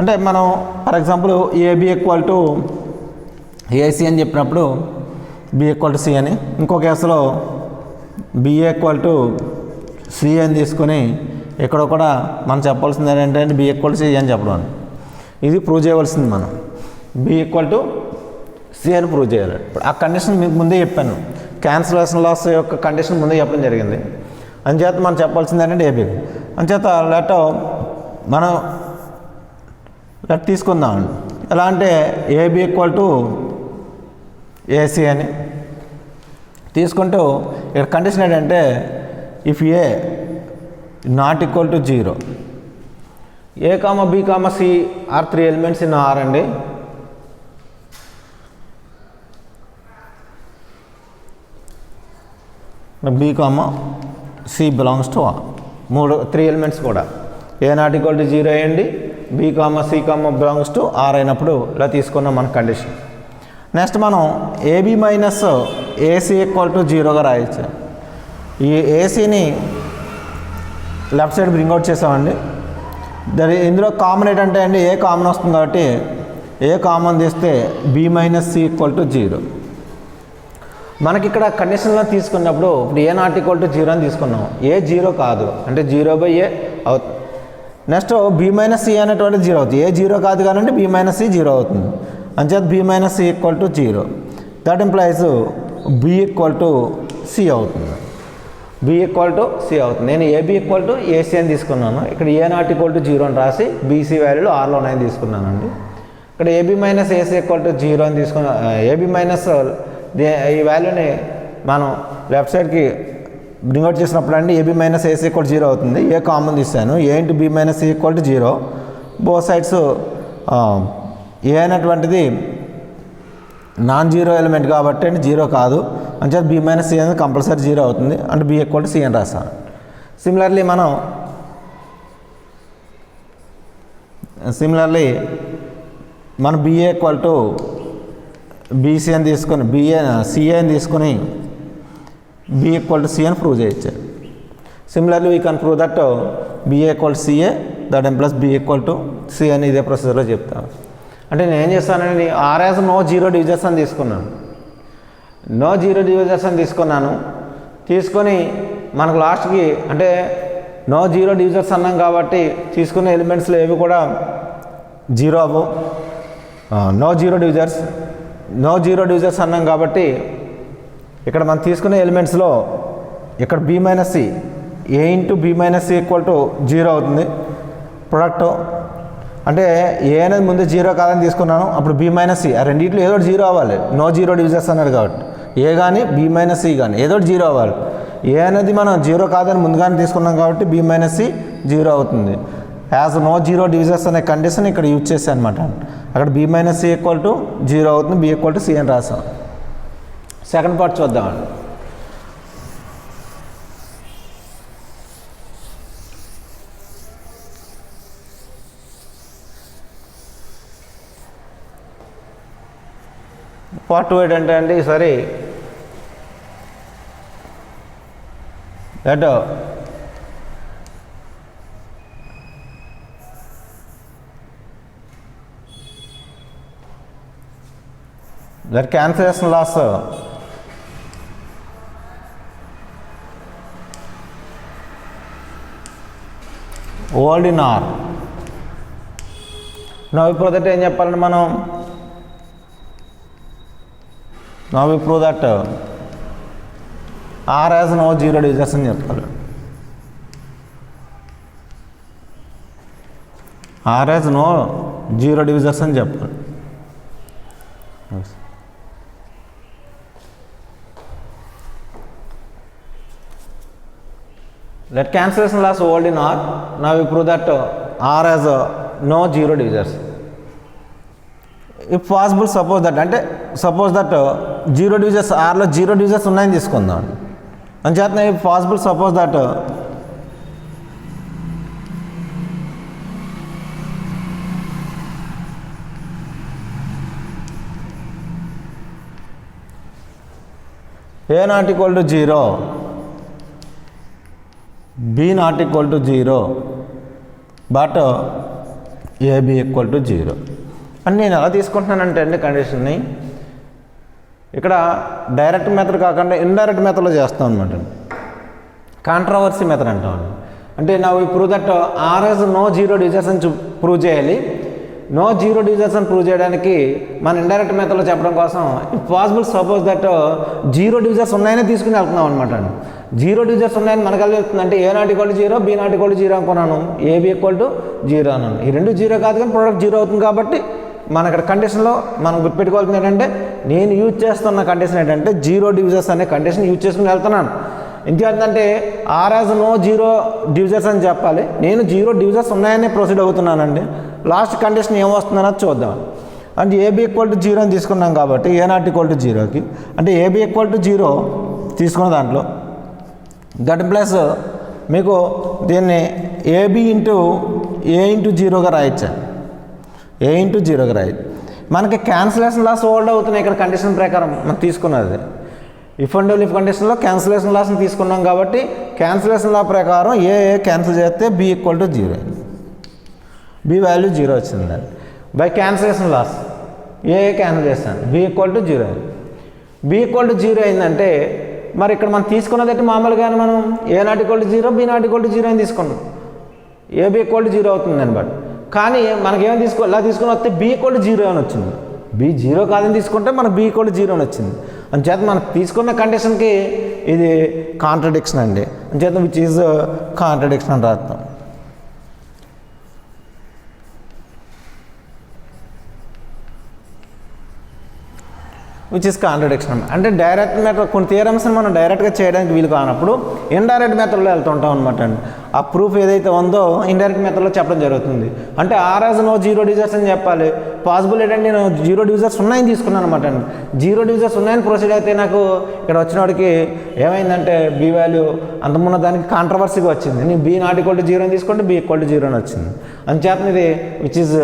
Speaker 1: అంటే మనం for example a b equal to AC అని చెప్పినప్పుడు బి ఈక్వల్ టు సి అని, ఇంకో కేసులో బిఏ ఈక్వల్ టు సి అని తీసుకొని ఇక్కడ కూడా మనం చెప్పాల్సింది ఏంటంటే బి ఈక్వల్ టు సి అని చెప్పడం. ఇది ప్రూవ్ చేయవలసింది మనం. బి ఈక్వల్ టు సి అని ప్రూవ్ చేయాలి. ఇప్పుడు ఆ కండిషన్ మీకు ముందే చెప్పాను. క్యాన్సిలేషన్ లాస్ యొక్క కండిషన్ ముందే చెప్పడం జరిగింది. అంచేత మనం చెప్పాల్సింది ఏంటంటే ఏబి. అంచేత మనం తీసుకుందాం. ఎలా అంటే ఏబి ఈక్వల్ టు ఏసీ అని తీసుకుంటూ ఇక్కడ కండిషన్ ఏంటంటే if a not equal to zero, a comma b comma c are 3 elements in R అండి. B comma c belongs to R. 3 elements కూడా a not equal to zero అయ్యండి, b comma c comma belongs to R అయినప్పుడు ఇలా తీసుకున్నాం మన condition. Next మనం a b minus AC equal to జీరోగా రాయొచ్చు. ఈ ఏసీని లెఫ్ట్ సైడ్ బ్రింగ్ అవుట్ చేసామండి. ఇందులో కామన్ ఏంటంటే అండి ఏ కామన్ వస్తుంది కాబట్టి ఏ కామన్ తీస్తే B minus C equal to zero. మనకి ఇక్కడ కండిషన్లో తీసుకున్నప్పుడు ఇప్పుడు A not equal to zero అని తీసుకున్నాం. ఏ జీరో కాదు అంటే 0/a అవుతుంది. నెక్స్ట్ బి మైనస్ సి అనేటువంటి జీరో అవుతుంది. ఏ జీరో కాదు కానీ బి మైనస్ సి జీరో అవుతుంది. అంచేత B minus C equal to zero. That implies B equal to C అవుతుంది. బి ఈక్వల్ టు సి అవుతుంది. నేను ఏబి ఈక్వల్ టు ఏసీ అని తీసుకున్నాను. ఇక్కడ A not equal to zero అని రాసి బీసీ వాల్యూలు ఆర్లో ఉన్నాయని తీసుకున్నానండి. ఇక్కడ AB minus AC equal to zero అని తీసుకున్నాను. ఏబి మైనస్ ఈ వాల్యూని మనం లెఫ్ట్ సైడ్కి బ్రింగ్ అవుట్ చేసినప్పుడు అండి a b minus AC equal zero అవుతుంది. ఏ కామన్ తీస్తాను. A into B minus C equal to zero. Both sides a అనేటువంటిది నాన్ జీరో ఎలిమెంట్ కాబట్టి అంటే జీరో కాదు. అంచేత బి మైనస్ సి అనేది కంపల్సరీ జీరో అవుతుంది. అంటే బి ఈక్వల్ టు సి అని రాస్తాను. సిమిలర్లీ మనం బిఏ ఈక్వల్ టు బీసీ అని తీసుకొని సిఏ అని తీసుకొని బి ఈక్వల్ టు సి అని ప్రూవ్ చేయొచ్చు. Similarly we can prove that BA equal to CA that M plus B equal to C అని ఇదే ప్రొసీజర్లో చెప్తాను. అంటే నేను ఏం చేస్తానండి R has no zero divisors అని తీసుకున్నాను. నో జీరో డివిజర్స్ అని తీసుకొని మనకు లాస్ట్కి అంటే నో జీరో డివిజర్స్ అన్నాం కాబట్టి తీసుకునే ఎలిమెంట్స్లో ఏవి కూడా జీరో అవ్వవు. నో జీరో డివిజర్స్ అన్నాం కాబట్టి ఇక్కడ మనం తీసుకునే ఎలిమెంట్స్లో ఇక్కడ B minus C A into B minus C equal to zero అవుతుంది. ప్రొడక్ట్ అంటే ఏ అనేది ముందు జీరో కాదని తీసుకున్నాను. అప్పుడు బి మైనస్ సి ఆ రెండింటిలో ఏదో జీరో అవ్వాలి. నో జీరో డివిజర్స్ అన్నాడు కాబట్టి ఏ కానీ బి మైనస్ సి కానీ ఏదో జీరో అవ్వాలి. ఏ అనేది మనం జీరో కాదని ముందుగానే తీసుకున్నాం కాబట్టి బి మైనస్ సి జీరో అవుతుంది. యాజ్ నో జీరో డివిజర్స్ అనే కండిషన్ ఇక్కడ యూజ్ చేశాను అనమాట. అక్కడ B minus C equal to zero అవుతుంది. బి ఈక్వల్ టు సి అని రాసాం. సెకండ్ పార్ట్ చూద్దామండి. పార్ట్ 2 ఏంటంటే అండి ఈసారి that cancellation loss old in R. Now we prove that ఏం చెప్పాలంటే మనం now we prove that R has no zero divisors అని చెప్పాలి. R has no zero divisors అని చెప్పాలి. Let cancellation loss hold in R. Now we prove that R has no zero divisors. If possible, suppose that zero divisors R లో zero divisors ఉన్నాయని తీసుకుందాం. అంచేతనే if possible, suppose that A not equal to 0, B not equal to 0, but AB equal to 0 అని నేను ఎలా తీసుకుంటున్నానంటే అండి కండిషన్ని ఇక్కడ direct method కాకుండా ఇండైరెక్ట్ మెథడ్లో చేస్తాం అనమాట. కాంట్రవర్సీ మెథడ్ అంటామండి. అంటే నా prove that R has no zero divisors అని ప్రూవ్ చేయాలి. నో జీరో డివిజర్స్ అని ప్రూవ్ చేయడానికి మన ఇండైరెక్ట్ మెథడ్లో చెప్పడం కోసం if possible suppose that zero డివిజర్స్ ఉన్నాయని తీసుకుని వెళ్తున్నాం అనమాట అండి. జీరో డివిజర్స్ ఉన్నాయని మనకు వెళ్తుంది అంటే A not equal to 0, B not equal to 0 అనుకున్నాను, AB ఈక్వల్ టు 0 అన్నాను. ఈ రెండు జీరో కాదు కానీ ప్రోడక్ట్ జీరో అవుతుంది కాబట్టి మన ఇక్కడ కండిషన్లో మనం గుర్తుపెట్టుకోవాల్సింది ఏంటంటే నేను యూజ్ చేస్తున్న కండిషన్ ఏంటంటే జీరో డివిజర్స్ అనే కండిషన్ యూజ్ చేసుకుని వెళ్తున్నాను. ఎందుకంటే R has no zero divisors అని చెప్పాలి, నేను జీరో డివిజర్స్ ఉన్నాయని ప్రొసీడ్ అవుతున్నానండి. లాస్ట్ కండిషన్ ఏమొస్తుందన్నది చూద్దాం. అంటే AB ఈక్వల్ టు 0 అని తీసుకున్నాం కాబట్టి A నాట్ ఈక్వల్ టు 0కి అంటే AB ఈక్వల్ టు 0 తీసుకున్న దాంట్లో దట్ ప్లస్ మీకు దీన్ని AB ఇంటూ A ఇంటూ 0గా రాయొచ్చు. A ఇంటూ 0గా రాయొచ్చు. మనకి క్యాన్సిలేషన్ లాస్ హోల్డ్ అవుతున్నాయి ఇక్కడ కండిషన్ ప్రకారం మనం తీసుకున్నది. ఇఫ్ అండ్ ఓన్లీ ఇఫ్ కండిషన్లో క్యాన్సిలేషన్ లాస్ని తీసుకున్నాం కాబట్టి క్యాన్సిలేషన్ లా ప్రకారం ఏ క్యాన్సిల్ చేస్తే B equal to 0, B value 0 వచ్చిందండి. By cancellation loss A cancel చేస్తాను, B ఈక్వల్ టు 0 అయింది. B ఈక్వల్ టు 0 అయిందంటే మరి ఇక్కడ మనం తీసుకున్నది అయితే మామూలుగానే మనం A not equal to 0, B not equal to 0 అని తీసుకున్నాం. AB ఈక్వల్ టు 0 అవుతుందని బట్ కానీ మనకేమో ఇలా తీసుకుని వస్తే B ఈక్వల్ టు 0 అని వచ్చింది. B 0 కాదని తీసుకుంటే మనకు B ఈక్వల్ టు 0 అని వచ్చింది. అంచేత మనం తీసుకున్న కండిషన్కి ఇది కాంట్రడిక్షన్ అండి. అంచేత విచ్ ఈజ్ కాంట్రడిక్షన్ అని రాస్తాం. విచ్ ఇస్ కాంట్రడిక్షన్ అంటే డైరెక్ట్ మెథడ్ కొన్ని థియరమ్స్ని మనం డైరెక్ట్గా చేయడానికి వీలు కానప్పుడు ఇండైరెక్ట్ మెథడ్లో వెళ్తుంటాం అనమాట అండి. ఆ ప్రూఫ్ ఏదైతే ఉందో ఇండైరెక్ట్ మెథడ్లో చెప్పడం జరుగుతుంది. అంటే R has no zero divisors అని చెప్పాలి. పాసిబుల్ ఏంటంటే నేను జీరో డివిజర్స్ ఉన్నాయని తీసుకున్నాను అనమాట అండి. జీరో డివిజర్స్ ఉన్నాయని ప్రొసీడ్ అయితే నాకు ఇక్కడ వచ్చినోడికి ఏమైందంటే B వాల్యూ అంతమున్న దానికి కాంట్రవర్సీగా వచ్చింది. నేను B నాట్ ఈక్వల్ టు 0 అని తీసుకుంటే B ఈక్వల్ టు 0 అని వచ్చింది. అంచేత ఇది విచ్ ఈజ్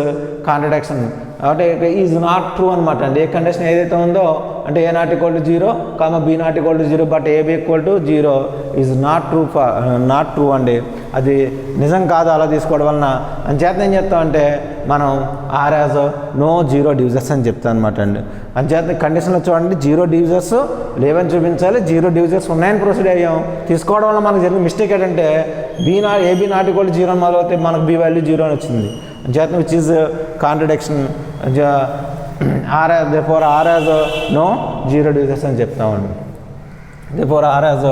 Speaker 1: కాంట్రడిక్షన్ అంటే ఈజ్ నాట్ ట్రూ అనమాట అండి. ఏ కండిషన్ ఏదైతే ఉందో అంటే A not equal to 0, B not equal to 0 but AB equal to 0 is not true అండి. అది నిజం కాదు అలా తీసుకోవడం వలన. అంచేత ఏం చెప్తామంటే మనం R has no zero divisors అని చెప్తాం అనమాట అండి. అంచేత కండిషన్లో చూడండి జీరో డివిజర్స్ లేవని చూపించాలి, జీరో డివిజర్స్ ఉన్నాయని ప్రొసీడ్ అయ్యాం. తీసుకోవడం వల్ల మనకు జరిగిన మిస్టేక్ ఏంటంటే AB నాట్ ఈక్వల్ టు 0 అని మొదలవుతే మనకు B వాల్యూ 0 అని వచ్చింది. అంచేత which is contradiction. therefore R has no zero divisors అని చెప్తామండి. therefore R has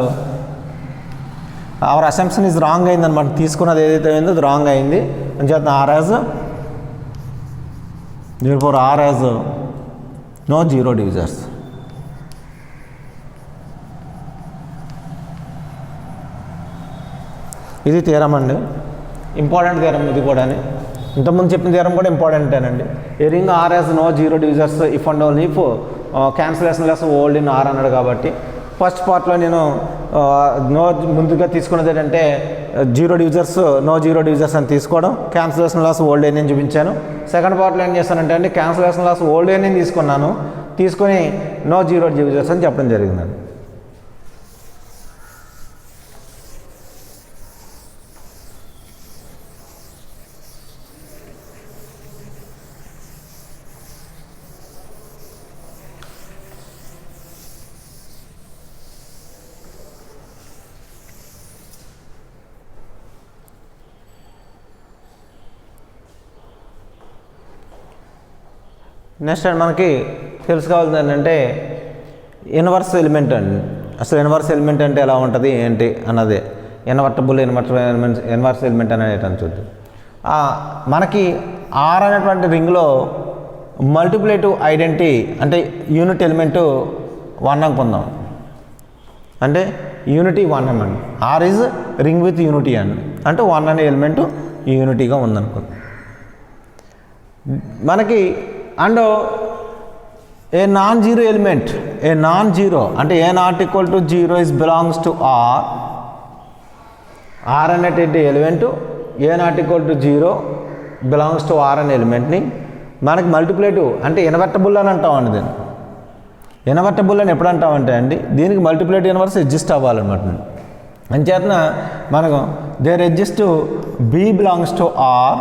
Speaker 1: our assumption is wrong అయింది అనమాట. తీసుకున్నది ఏదైతే అయిందో అది రాంగ్ అయింది. అంచేత therefore R has no zero డివిజర్స్. ఇది థియరం అండి, ఇంపార్టెంట్ థియరం ఇది కూడా. ఇంతకుముందు చెప్పిన థియరం కూడా ఇంపార్టెంటేనండి. A ring R has no zero divisors if and only if cancellation laws hold in R అన్నాడు కాబట్టి ఫస్ట్ పార్ట్లో నేను ముందుగా తీసుకున్నది ఏంటంటే zero divisors no zero divisors అని తీసుకోవడం, క్యాన్సిలేషన్ లాస్ ఓల్డ్ అని చూపించాను. సెకండ్ పార్ట్లో ఏం చేస్తానంటే క్యాన్సిలేషన్ లాస్ ఓల్డ్ అని తీసుకున్నాను. తీసుకొని నో జీరో డివిజర్స్ అని చెప్పడం జరిగిందండి. నెక్స్ట్ అండి మనకి తెలుసుకోవాల్సింది ఏంటంటే ఇన్వర్స్ ఎలిమెంట్ అండి. అసలు ఇన్వర్స్ ఎలిమెంట్ అంటే ఎలా ఉంటుంది ఏంటి అన్నది, ఇన్వర్టబుల్ ఇన్వర్స్ ఎలిమెంట్ అనేది ఏంటని చూద్దాం. మనకి ఆర్ అనేటువంటి రింగ్లో మల్టిప్లేటివ్ ఐడెంటిటీ అంటే యూనిట్ ఎలిమెంటు 1 అనుకుందాం. అంటే యూనిటీ 1 అండి. R is ring with unity అండి. అంటే 1 అనే ఎలిమెంటు యూనిటీగా ఉందనుకుందాం. మనకి and a non zero element, a non zero అంటే a not equal to zero is belongs to R. R అనేటువంటి element a not equal to zero belongs to R అనే ఎలిమెంట్ని మనకి మల్టిప్లేటివ్ అంటే ఇన్వర్టబుల్ అని అంటామండి. దీన్ని ఇన్వర్టబుల్ అని ఎప్పుడు అంటామంటే అండి దీనికి మల్టిప్లేటివ్ ఇన్వర్స్ ఎగ్జిస్ట్ అవ్వాలన్నమాట. అంచేతన మనకు there exist B belongs to R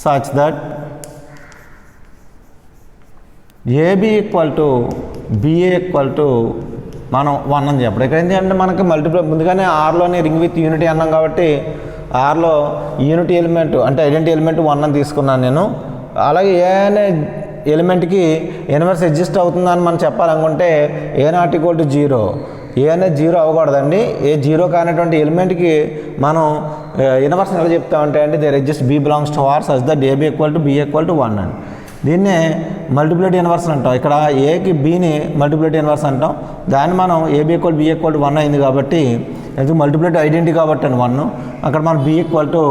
Speaker 1: such that AB equal to BA equal to మనం 1 అని చెప్పడం. ఇక్కడ ఏంటంటే మనకి మల్టిప్లై ముందుగానే ఆర్లోని రింగ్ విత్ యూనిటీ అన్నాం కాబట్టి ఆర్లో యూనిటీ ఎలిమెంట్ అంటే ఐడెంటిటీ ఎలిమెంట్ 1 అని తీసుకున్నాను నేను. అలాగే ఏ అనే ఎలిమెంట్కి ఇన్వర్స్ ఎగ్జిస్ట్ అవుతుందని మనం చెప్పాలనుకుంటే ఏ నాట్ ఈక్వల్ టు జీరో, ఏ అనేది జీరో అవ్వకూడదండి. ఏ జీరో కానటువంటి ఎలిమెంట్కి మనం ఇన్వర్స్ ఎలా చెప్తామంటే అండి there exist B belongs to R such that AB equal to B equal to 1 అండి. దీన్నే మల్టిప్లికేటివ్ ఇన్వర్స్ అంటాం. ఇక్కడ ఏకి బిని మల్టిప్లికేటివ్ ఇన్వర్స్ అంటాం. దాన్ని మనం AB equal B equal to 1 అయింది కాబట్టి ఎందుకు మల్టిప్లికేటివ్ ఐడెంటిటీ కాబట్టి అండి 1. అక్కడ మనం బి ఈక్వల్ టు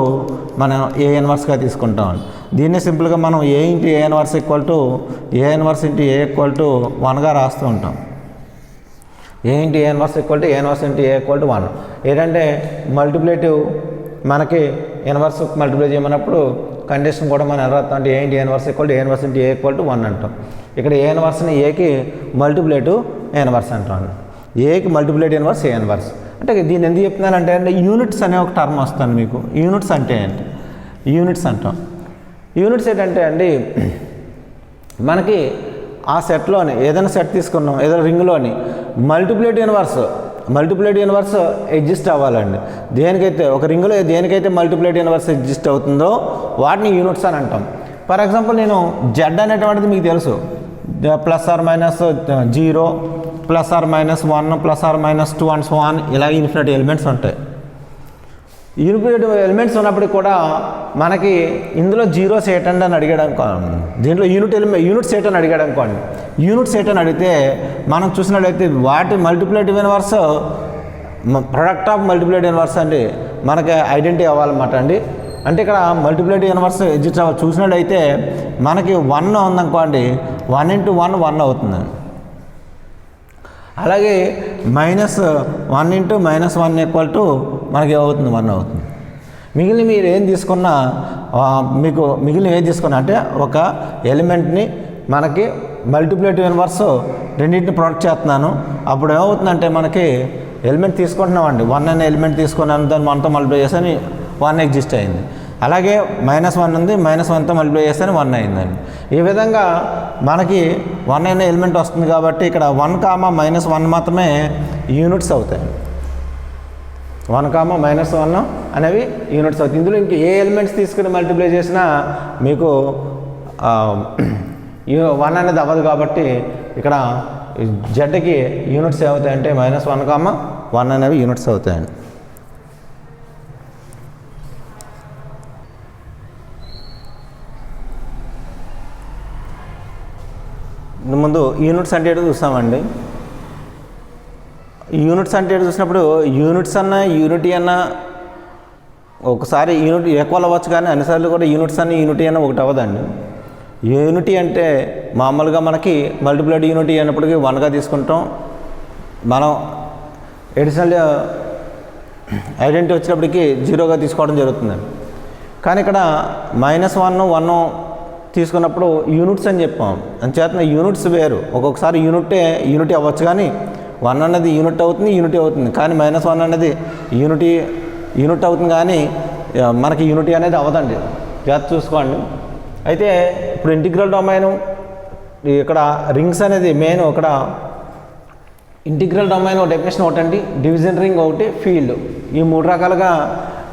Speaker 1: మనం ఏ ఇన్వర్స్గా తీసుకుంటాం. దీన్ని సింపుల్గా మనం a into a inverse equal to a inverse into a equal to 1గా రాస్తూ ఉంటాం. A into a inverse equal to a inverse into a equal to 1. ఏంటంటే మల్టిప్లికేటివ్ మనకి ఇన్వర్స్ మల్టిప్లై చేయమన్నప్పుడు కండిషన్ కూడా మనం ఎలా రాస్తాం అంటే a into a inverse equal to a inverse into a equal to 1 అంటాం. ఇక్కడ ఏ ఇన్వర్స్ని ఏకి మల్టిప్లేటివ్ ఏ ఇన్వర్స్ అంటాం. ఏకి మల్టిప్లేటివ్ ఇన్వర్స్ ఏ ఇన్వర్స్ అంటే దీన్ని ఎందుకు చెప్తున్నానంటే అంటే యూనిట్స్ అనే ఒక టర్మ్ వస్తుంది మీకు. యూనిట్స్ అంటే ఏంటి? యూనిట్స్ అంటాం. యూనిట్స్ ఏంటంటే అండి మనకి ఆ సెట్లోని ఏదైనా సెట్ తీసుకున్నాం ఏదైనా రింగ్లోని మల్టిప్లేటివ్ ఇన్వర్స్ ఎగ్జిస్ట్ అవ్వాలండి. దేనికైతే ఒక రింగ్లో దేనికైతే మల్టిప్లేటివ్ ఇన్వర్స్ ఎగ్జిస్ట్ అవుతుందో వాటిని యూనిట్స్ అని అంటాం. ఫర్ ఎగ్జాంపుల్ నేను జెడ్ అనేటువంటిది మీకు తెలుసు plus or minus 0 plus or minus 1 plus or minus 2 and so on ఇలా ఇన్ఫినిట్ ఎలిమెంట్స్ ఉంటాయి. ఇన్ఫినిట్ ఎలిమెంట్స్ ఉన్నప్పటికి కూడా మనకి ఇందులో జీరోస్ ఏంటండి అని అడిగాడు అనుకోండి. దీంట్లో యూనిట్స్ ఏంటని అడిగాడు అనుకోండి. యూనిట్స్ ఏంటని అడిగితే మనం చూసినట్లయితే వాటి multiplicative inverse product of multiplicative inverse అండి మనకి ఐడెంటిటీ అవ్వాలన్నమాట అండి. అంటే ఇక్కడ మల్టిప్లేటివ్ ఇన్వర్స్ ఎగ్జిస్ట్ అవ్వాలి. చూసినట్లయితే మనకి 1 ఉందనుకోండి 1 ఇంటూ 1 1 అవుతుందండి. అలాగే -1 ఇంటూ -1 ఈక్వల్ టు మనకి ఏమవుతుంది 1 అవుతుంది. మిగిలిన మీరు ఏం తీసుకున్నా మీకు మిగిలిన ఏం తీసుకున్నా అంటే ఒక ఎలిమెంట్ని మనకి మల్టిప్లేటివ్ ఇన్వర్స్ రెండింటిని ప్రొడక్ట్ చేస్తున్నాను. అప్పుడు ఏమవుతుందంటే మనకి ఎలిమెంట్ తీసుకుంటున్నామండి 1 అనే ఎలిమెంట్ తీసుకున్నాను దాన్ని 1తో మల్టిప్లై చేస్తే 1 ఎగ్జిస్ట్ అయింది. అలాగే -1 ఉంది -1తో మల్టిప్లై చేస్తే 1 అయిందండి. ఈ విధంగా మనకి 1 అనే ఎలిమెంట్ వస్తుంది కాబట్టి ఇక్కడ 1, -1 మాత్రమే యూనిట్స్ అవుతాయి. 1, -1 అనేవి యూనిట్స్ అవుతాయి. ఇందులో ఇంక ఏ ఎలిమెంట్స్ తీసుకుని మల్టిప్లై చేసినా మీకు 1 అనేది అవ్వదు కాబట్టి ఇక్కడ జెడ్కి యూనిట్స్ ఏమవుతాయంటే -1, 1 అనేవి యూనిట్స్ అవుతాయండి. ముందు యూనిట్స్ అంటే ఏంటో చూస్తామండి. యూనిట్స్ అంటే ఏంటో చూసినప్పుడు యూనిట్స్ అన్న యూనిటీ అన్న ఒకసారి యూనిట్ ఈక్వల్ అవ్వచ్చు కానీ అన్నిసార్లు కూడా యూనిట్స్ అన్న యూనిటీ అన్న ఒకటి అవ్వదండి. యూనిటీ అంటే మామూలుగా మనకి మల్టిప్లైడ్ యూనిటీ అయినప్పటికీ 1గా తీసుకుంటాం. మనం ఎడిషనల్ ఐడెంటిటీ వచ్చినప్పటికీ 0గా తీసుకోవడం జరుగుతుందండి. కానీ ఇక్కడ -1, 1 తీసుకున్నప్పుడు యూనిట్స్ అని చెప్పాం. అంచేతన యూనిట్స్ వేరు. ఒక్కొక్కసారి యూనిటీ అవ్వచ్చు, కానీ 1 అన్నది యూనిట్ అవుతుంది, కానీ -1 అనేది యూనిట్ అవుతుంది, కానీ మనకి యూనిటీ అనేది అవ్వదండి. జాగ్రత్త చూసుకోండి. అయితే ఇప్పుడు ఇంటిగ్రల్ డొమైన్ ఇక్కడ రింగ్స్ అనేది మెయిన్. ఇక్కడ ఇంటిగ్రల్ డొమైన్ డెఫినేషన్ ఒకటండి, డివిజన్ రింగ్ ఒకటి, ఫీల్డ్. ఈ 3 రకాలుగా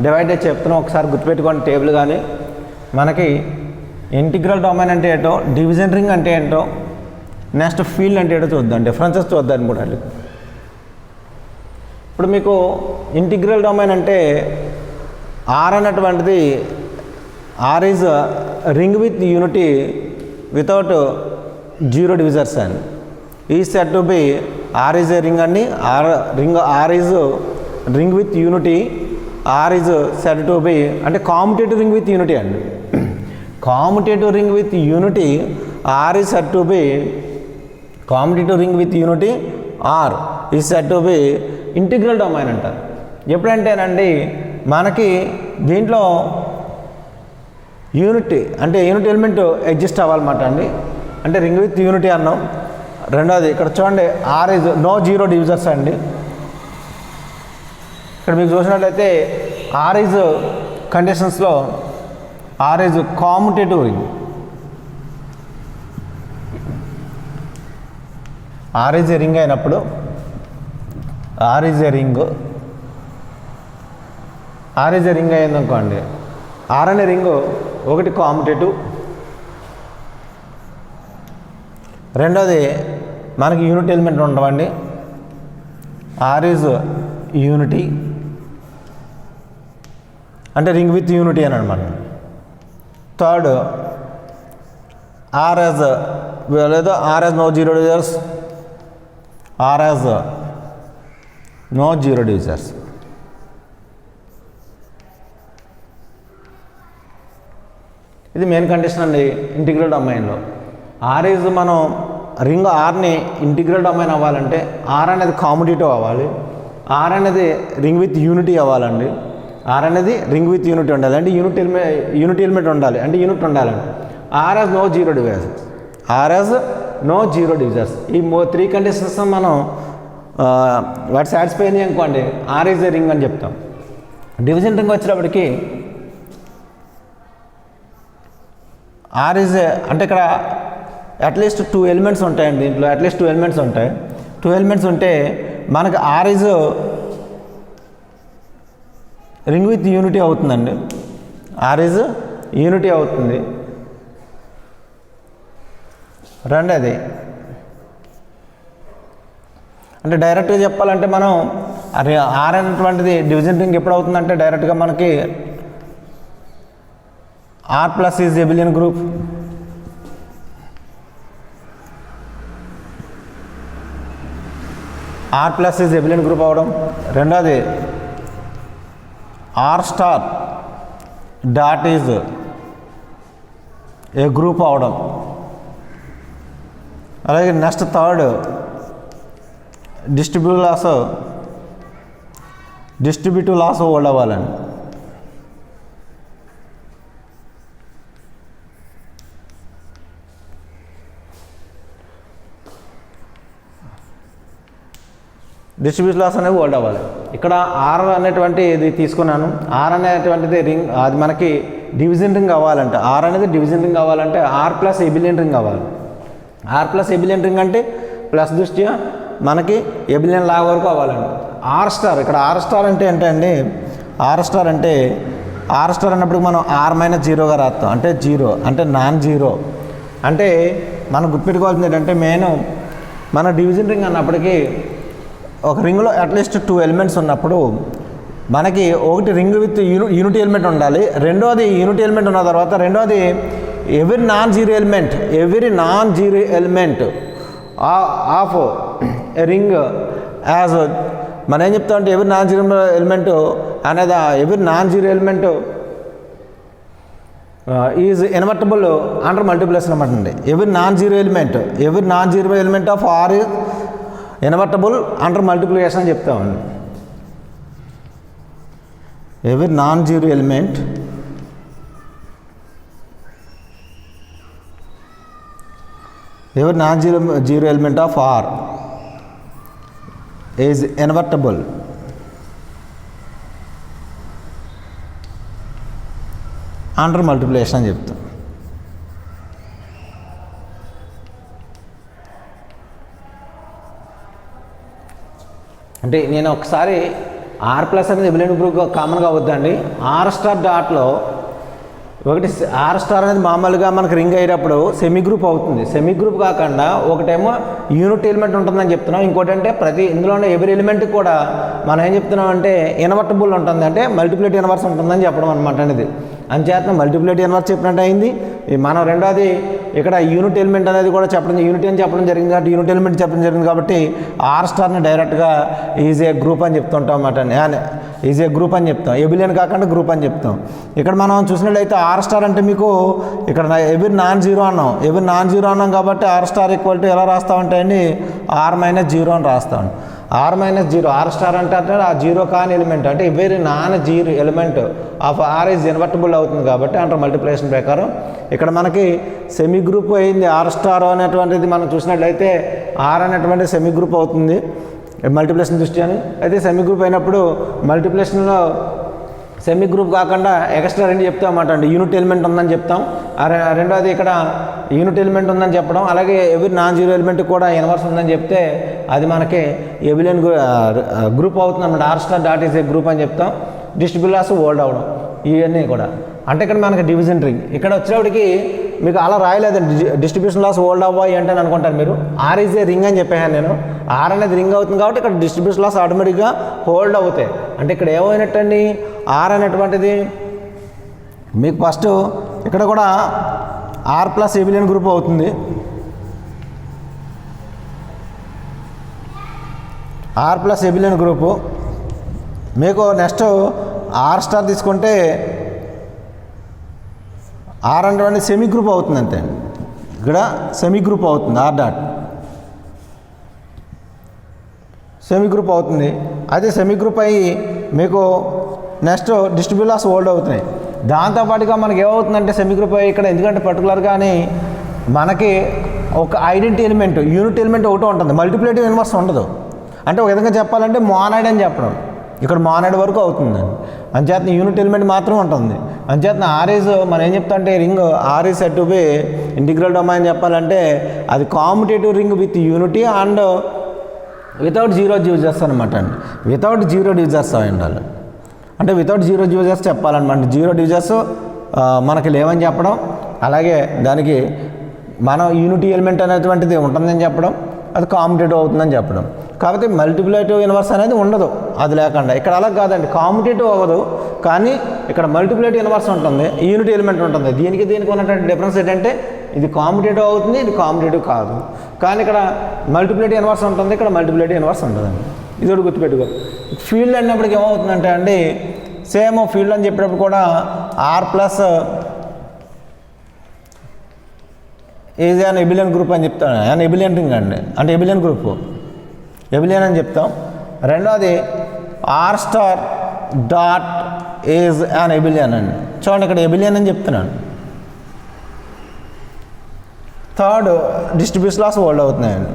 Speaker 1: డివైడ్ అయితే చెప్తున్నాం. ఒకసారి గుర్తుపెట్టుకోండి టేబుల్. కానీ మనకి ఇంటిగ్రల్ డొమైన్ అంటే ఏంటో, డివిజన్ రింగ్ అంటే ఏంటో, నెక్స్ట్ ఫీల్డ్ అంటే ఏంటో చూద్దాం, డిఫరెన్సెస్ చూద్దాం కూడా. ఇప్పుడు మీకు ఇంటిగ్రల్ డొమైన్ అంటే ఆర్ అన్నటువంటిది, R is ring with unity without 0 divisors and ఈ said to be R is a ring అండి. R is ring with unity, R is said to be అంటే కామ్యుటేటివ్ రింగ్ విత్ యూనిటీ అండి. Commutative ring with unity, R is said to be commutative ring with unity, R is said to be integral domain అంటారు. ఎప్పుడంటేనండి మనకి దీంట్లో unity అంటే unit element exist అవ్వాలన్నమాట అండి. అంటే రింగ్ విత్ యూనిటీ అన్నాం. రెండోది ఇక్కడ చూడండి, ఆర్ ఈజ్ నో 0 డివిజర్స్ అండి. ఇక్కడ మీకు చూసినట్లయితే ఆర్ ఈజ్ కండిషన్స్లో R is commutative ring. R is a ring అయినప్పుడు, ఆర్ ఈజ్ ఏ రింగ్ అయిందనుకోండి, ఆర్ అనే రింగు ఒకటి కామ్యుటేటివ్, రెండోది మనకి యూనిట్ ఎలిమెంట్ ఉండవండి, ఆర్ ఈజ్ యూనిటీ అంటే రింగ్ విత్ యూనిటీ అని అనమాట. థర్డ్ ఆర్ యాజ్ లేదా R has no 0 divisors, R has no 0 divisors. ఇది మెయిన్ కండిషన్ అండి ఇంటిగ్రల్ డొమైన్లో. ఆర్ ఈజ్ మనం రింగ్ ఆర్ని ఇంటిగ్రల్ డొమైన్ అవ్వాలంటే ఆర్ అనేది కామ్యుటేటివ్ అవ్వాలి, ఆర్ అనేది రింగ్ విత్ యూనిటీ అవ్వాలండి. ఆర్ అనేది రింగ్ విత్ యూనిటీ ఉండాలి అంటే యూనిట్ ఎలిమెంట్ ఉండాలి అంటే యూనిట్ ఉండాలండి. R has no 0 divisors, R has no 0 divisors. ఈ 3 కండిషన్స్ మనం వాటి సాటిస్ఫై అయినాయి అనుకోండి, ఆర్ ఈజ్ ఏ రింగ్ అని చెప్తాం. డివిజన్ రింగ్ వచ్చేటప్పటికి ఆర్ ఈజ్ అంటే ఇక్కడ అట్లీస్ట్ 2 ఎలిమెంట్స్ ఉంటాయండి. దీంట్లో అట్లీస్ట్ 2 ఎలిమెంట్స్ ఉంటాయి. 2 ఎలిమెంట్స్ ఉంటే మనకు R is ring with unity అవుతుందండి. ఆర్ ఈజ్ యూనిటీ అవుతుంది. రెండోది అంటే డైరెక్ట్గా చెప్పాలంటే మనం ఆర్ అనేటువంటిది డివిజన్ రింగ్ ఎప్పుడు అవుతుందంటే డైరెక్ట్గా మనకి R plus is abelian group, R plus is abelian group అవడం. రెండోది R star dot is a group అవడం. అలాగే next third distributive laws hold అవ్వాలండి. డిస్ట్రిబ్యూటివ్ లాస్ అనేవి హోల్డ్ అవ్వాలి. ఇక్కడ ఆర్ అనేటువంటి ఇది తీసుకున్నాను. ఆర్ అనేటువంటిది రింగ్, అది మనకి డివిజన్ రింగ్ అవ్వాలంటే, ఆర్ అనేది డివిజన్ రింగ్ అవ్వాలంటే ఆర్ ప్లస్ ఎబిలియన్ రింగ్ అవ్వాలి. ఆర్ ప్లస్ ఎబిలియన్ రింగ్ అంటే ప్లస్ దృష్ట్యా మనకి ఎబిలియన్ లా వరకు అవ్వాలండి. ఆర్ స్టార్, ఇక్కడ ఆర్ స్టార్ అంటే ఏంటండి, ఆర్ స్టార్ అన్నప్పుడు మనం ఆర్ -0గా రాస్తాం. అంటే 0 అంటే నాన్ 0 అంటే మనం గుర్తుపెట్టుకోవాల్సింది ఏంటంటే మెయిన్ మన డివిజన్ రింగ్ అన్నప్పటికీ ఒక రింగ్లో అట్లీస్ట్ 2 ఎలిమెంట్స్ ఉన్నప్పుడు మనకి ఒకటి రింగ్ విత్ యూనిటీ ఎలిమెంట్ ఉండాలి. రెండోది యూనిటీ ఎలిమెంట్ ఉన్న తర్వాత రెండోది every non zero element of a ring has మనం ఏం చెప్తామంటే ఎవ్రీ నాన్ జీరో ఎలిమెంట్ అనేది every non zero element is invertible under multiplication అనమాట అండి. Every non zero element of R is invertible under multiplication అని చెప్తామండి. Every non zero element every non zero element of R is invertible under multiplication అని చెప్తాం. అంటే నేను ఒకసారి are plus అనేది ఎబిలియన్ గ్రూప్ కామన్గా అవుద్దండి. ఆర్ స్టార్ డాట్లో ఒకటి ఆర్ స్టార్ అనేది మామూలుగా మనకు రింగ్ అయ్యేటప్పుడు సెమీ గ్రూప్ అవుతుంది. సెమీ గ్రూప్ కాకుండా ఒకటేమో యూనిట్ ఎలిమెంట్ ఉంటుందని చెప్తున్నాం. ఇంకోటి అంటే ఇందులో ఉన్న ఎవరి ఎలిమెంట్ కూడా మనం ఏం చెప్తున్నాం అంటే ఇన్వర్టబుల్ ఉంటుంది, అంటే మల్టిప్లికేటివ్ ఇన్వర్స్ ఉంటుందని చెప్పడం అనమాట అనేది. అంచేత మల్టిప్లికేటివ్ ఇన్వర్స్ చెప్పినట్టు అయింది. మనం రెండోది ఇక్కడ యూనిట్ ఎలిమెంట్ అనేది కూడా యూనిట్ అని చెప్పడం జరిగింది కాబట్టి యూనిట్ ఎలిమెంట్ చెప్పడం జరిగింది కాబట్టి ఆర్ స్టార్ని డైరెక్ట్గా ఈజ్ ఏ గ్రూప్ అని చెప్తుంటాం అన్నమాట. ఈజ్ ఏ గ్రూప్ అని చెప్తాం, ఎబిలియన్ కాకుండా గ్రూప్ అని చెప్తాం. ఇక్కడ మనం చూసినట్లయితే ఆర్ స్టార్ అంటే మీకు ఇక్కడ ఎవరి నాన్ జీరో అన్నాం కాబట్టి ఆర్ స్టార్ ఈక్వల్ టు ఎలా రాస్తామంటే అండి ఆర్ మైనస్ జీరో అని రాస్తాం. R minus zero, R star అంటే ఆ జీరో కాని ఎలిమెంట్ అంటే every non zero element of R is invertible అవుతుంది కాబట్టి అంటారు మల్టిప్లికేషన్ ప్రకారం. ఇక్కడ మనకి సెమీ గ్రూప్ అయింది ఆర్ స్టార్ అనేటువంటిది మనం చూసినట్లయితే ఆర్ అనేటువంటి సెమీ గ్రూప్ అవుతుంది మల్టిప్లికేషన్ దృష్ట్యా. అయితే సెమీ గ్రూప్ అయినప్పుడు మల్టిప్లికేషన్లో సెమీ గ్రూప్ కాకుండా ఎక్స్ట్రా రెండు చెప్తాం అన్నమాట అండి. యూనిట్ ఎలిమెంట్ ఉందని చెప్తాం. రెండోది ఇక్కడ యూనిట్ ఎలిమెంట్ ఉందని చెప్పడం, అలాగే ఎవరి నాన్ జీరో ఎలిమెంట్ కూడా ఇన్వర్స్ ఉందని చెప్తే అది మనకి ఎబిలియన్ గ్రూప్ అవుతుంది అన్నమాట. R star dot is a group అని చెప్తాం. డిస్ట్రిబ్యూటివ్ లాస్ ఓల్డ్ అవ్వడం ఇవన్నీ కూడా అంటే ఇక్కడ మనకి డివిజన్ రింగ్. ఇక్కడ వచ్చేవాడికి మీకు అలా రాయలేదండి డిస్ట్రిబ్యూషన్ లాస్ ఓల్డ్ అవ్వాలి అంటే అనుకుంటారు మీరు. ఆర్ ఈజ్ ఏ రింగ్ అని చెప్పాను నేను. ఆర్ అనేది రింగ్ అవుతుంది కాబట్టి ఇక్కడ డిస్ట్రిబ్యూషన్ లాస్ ఆటోమేటిక్గా హోల్డ్ అవుతాయి. అంటే ఇక్కడ ఏమైనట్టండి ఆర్ అనేటువంటిది మీకు ఫస్ట్ ఇక్కడ కూడా ఆర్ ప్లస్ ఎబిలియన్ గ్రూప్ అవుతుంది. ఆర్ ప్లస్ ఎబిలియన్ గ్రూపు మీకు నెక్స్ట్ ఆర్ స్టార్ తీసుకుంటే ఆర్ అంటే సెమీ గ్రూప్ అవుతుంది అంతే. ఇక్కడ సెమీ గ్రూప్ అవుతుంది ఆర్ డాట్ సెమీ గ్రూప్ అవుతుంది. అయితే సెమీ గ్రూప్ అయ్యి మీకు నెక్స్ట్ డిస్ట్రిబ్యూటివ్ లాస్ హోల్డ్ అవుతున్నాయి. దాంతోపాటుగా మనకి ఏమవుతుందంటే సెమీ గ్రూప్ అయ్యి ఇక్కడ ఎందుకంటే పర్టికులర్గానే మనకి ఒక ఐడెంటిటీ ఎలిమెంట్ యూనిట్ ఎలిమెంట్ ఒకటి ఉంటుంది, మల్టిప్లికేటివ్ ఇన్వర్స్ ఉండదు. అంటే ఒక విధంగా చెప్పాలంటే మోనాయిడ్ అని చెప్పడం ఇక్కడ మోనాయిడ్ వరకు అవుతుందండి. అంచేత యూనిట్ ఎలిమెంట్ మాత్రం ఉంటుంది. అంచేత ఆర్ఈజ్ మనం ఏం చెప్తా అంటే ring R is said to be integral domain చెప్పాలంటే అది commutative ring with unity and without zero divisors అనమాట అండి. వితౌట్ జీరో డివిజర్స్ అయి ఉండాలి. అంటే వితౌట్ జీరో డివిజర్స్ చెప్పాలన్నమాట. జీరో డివిజర్స్ మనకి లేవని చెప్పడం, అలాగే దానికి మనం యూనిటీ ఎలిమెంట్ అనేటువంటిది ఉంటుందని చెప్పడం, అది కామ్యుటేటివ్ అవుతుందని చెప్పడం. కాబట్టి మల్టిప్లికేటివ్ ఇన్వర్స్ అనేది ఉండదు అది లేకుండా. ఇక్కడ అలా కాదండి, కామ్యుటేటివ్ అవ్వదు కానీ ఇక్కడ మల్టిప్లికేటివ్ ఇన్వర్స్ ఉంటుంది, యూనిటీ ఎలిమెంట్ ఉంటుంది. దీనికి ఉన్నటువంటి డిఫరెన్స్ ఏంటంటే ఇది కామ్యుటేటివ్ అవుతుంది, ఇది కామ్యుటేటివ్ కాదు. కానీ ఇక్కడ మల్టిప్లికేటివ్ ఇన్వర్స్ ఉంటుంది, ఇక్కడ మల్టిప్లికేటివ్ ఇన్వర్స్ ఉంటుందండి. ఇది ఒకటి గుర్తుపెట్టుకో. ఫీల్డ్ అన్నప్పటికి ఏమవుతుందంటే అండి సేమ్ ఫీల్డ్ అని చెప్పేటప్పుడు కూడా R plus is an abelian group అని చెప్తాను. అన్ ఎబిలియన్ రింగ్ అండి, అంటే ఎబిలియన్ గ్రూప్ ఎబిలియన్ అని చెప్తాం. రెండోది R star dot is an abelian అండి. చూడండి ఇక్కడ ఎబిలియన్ అని చెప్తున్నాను. థర్డ్ డిస్ట్రిబ్యూషన్ లాస్ హోల్డ్ అవుతున్నాయండి.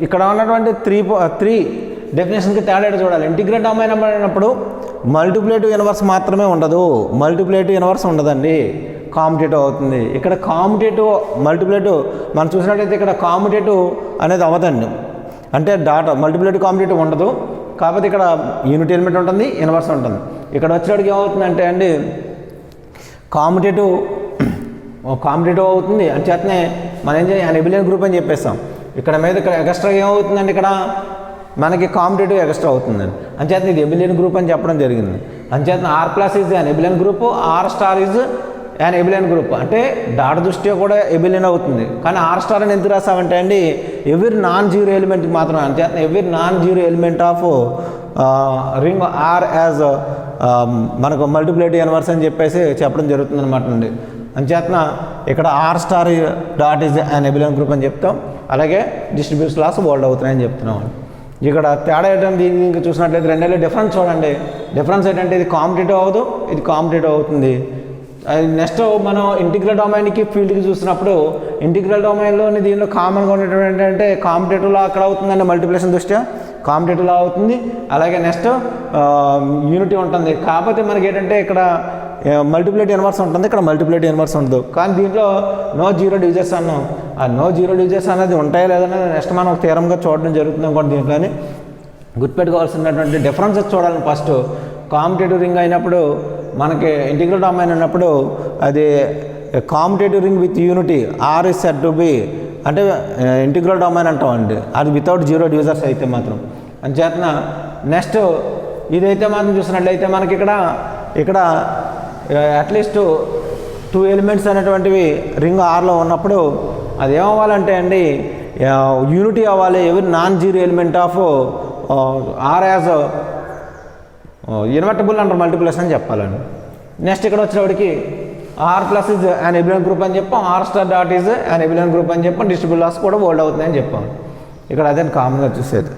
Speaker 1: ఇక్కడ ఉన్నటువంటి త్రీ డెఫినేషన్కి తేడా చూడాలి. ఇంటిగ్రేట్ డొమైన్ అయినప్పుడు మల్టిప్లికేటివ్ ఇన్వర్స్ మాత్రమే ఉండదు, మల్టిప్లికేటివ్ ఇన్వర్స్ ఉండదండి, కామ్యుటేటివ్ అవుతుంది. ఇక్కడ కామ్యుటేటివ్ మల్టిప్లికేటివ్ మనం చూసినట్టయితే ఇక్కడ కామ్యుటేటివ్ అనేది అవ్వదండి. అంటే డాటా మల్టిప్లికేటివ్ కామ్యుటేటివ్ ఉండదు. కాకపోతే ఇక్కడ యూనిట్ ఎలిమెంట్ ఉంటుంది, ఇన్వర్స్ ఉంటుంది. ఇక్కడ వచ్చేటికి ఏమవుతుందంటే అండి కామ్యుటేటివ్ అవుతుంది. అంచేతనే మనం ఏం చేయాలి ఎబిలియన్ గ్రూప్ అని చెప్పేస్తాం. ఇక్కడ ఎక్స్ట్రా ఏమవుతుందండి ఇక్కడ మనకి కాంపిటేటివ్ ఎక్స్ట్రా అవుతుందండి. అంచేత ఇది ఎబిలియన్ గ్రూప్ అని చెప్పడం జరిగింది. అంచేత R plus is an abelian group, R star is an abelian group. అంటే డాట్ దృష్ట్యా కూడా ఎబిలియన్ అవుతుంది. కానీ ఆర్ స్టార్ అని ఎంత రాసామంటే అండి ఎవరి నాన్ జీరో ఎలిమెంట్కి మాత్రమే. అంచేత every non zero element of ring R has మనకు మల్టిప్లికేటివ్ ఇన్వర్స్ అని చెప్పేసి చెప్పడం జరుగుతుంది అనమాట అండి. అంచేతన ఇక్కడ R star dot is an abelian group అని చెప్తాం. అలాగే డిస్ట్రిబ్యూషన్ లాస్ హోల్డ్ అవుతున్నాయని చెప్తున్నాం. ఇక్కడ తేడా ఏంటంటే దీనికి చూసినట్లయితే రెండేళ్ళు డిఫరెన్స్ చూడండి. డిఫరెన్స్ ఏంటంటే ఇది కాంపిటేటివ్ అవ్వదు, ఇది కాంపిటేటివ్ అవుతుంది. నెక్స్ట్ మనం ఇంటిగ్రల్ డొమైన్కి ఫీల్డ్కి చూసినప్పుడు ఇంటిగ్రల్ డొమైన్లోని దీనిలో కామన్గా ఉండేటువంటి ఏంటంటే కాంపిటేటివ్లో అక్కడ అవుతుందండి, మల్టిప్లికేషన్ దృష్ట్యా కాంపిటేటివ్లో అవుతుంది. అలాగే నెక్స్ట్ యూనిటీ ఉంటుంది. కాకపోతే మనకి ఏంటంటే ఇక్కడ మల్టిప్లికేటివ్ ఇన్వర్స్ ఉంటుంది, ఇక్కడ మల్టిప్లికేటివ్ ఇన్వర్స్ ఉండదు. కానీ దీంట్లో నో జీరో డివిజర్స్ అన్నాం. ఆ నో జీరో డివిజర్స్ అనేది ఉంటాయో లేదనేది నెక్స్ట్ మనం ఒక థియరంగా చూడడం జరుగుతుంది అనుకోండి. దీంట్లోని గుర్తుపెట్టుకోవాల్సినటువంటి డిఫరెన్సెస్ చూడాలి. ఫస్ట్ కాంపిటేటివ్ రింగ్ అయినప్పుడు మనకి ఇంటిగ్రల్ డొమైన్ ఉన్నప్పుడు అది commutative ring with unity R is said to be అంటే ఇంటిగ్రల్ డొమైన్ అంటామండి. అది వితౌట్ జీరో డివిజర్స్ అయితే మాత్రం అంచేతన నెక్స్ట్ ఇదైతే మాత్రం చూసినట్లయితే మనకి ఇక్కడ అట్లీస్ట్ 2 ఎలిమెంట్స్ అనేటువంటివి రింగ్ ఆర్లో ఉన్నప్పుడు అది ఏమవ్వాలంటే అండి యూనిటీ అవ్వాలి. Every non zero element of R has invertible under multiplication అని చెప్పాలండి. నెక్స్ట్ ఇక్కడ వచ్చేటప్పటికి R plus is an abelian group అని చెప్పాం, R star dot is an abelian group అని చెప్పాం, డిస్ట్రిబ్యూట్ లాస్ కూడా హోల్డ్ అవుతుందని చెప్పాం. ఇక్కడ అదే కామన్గా చూసేది.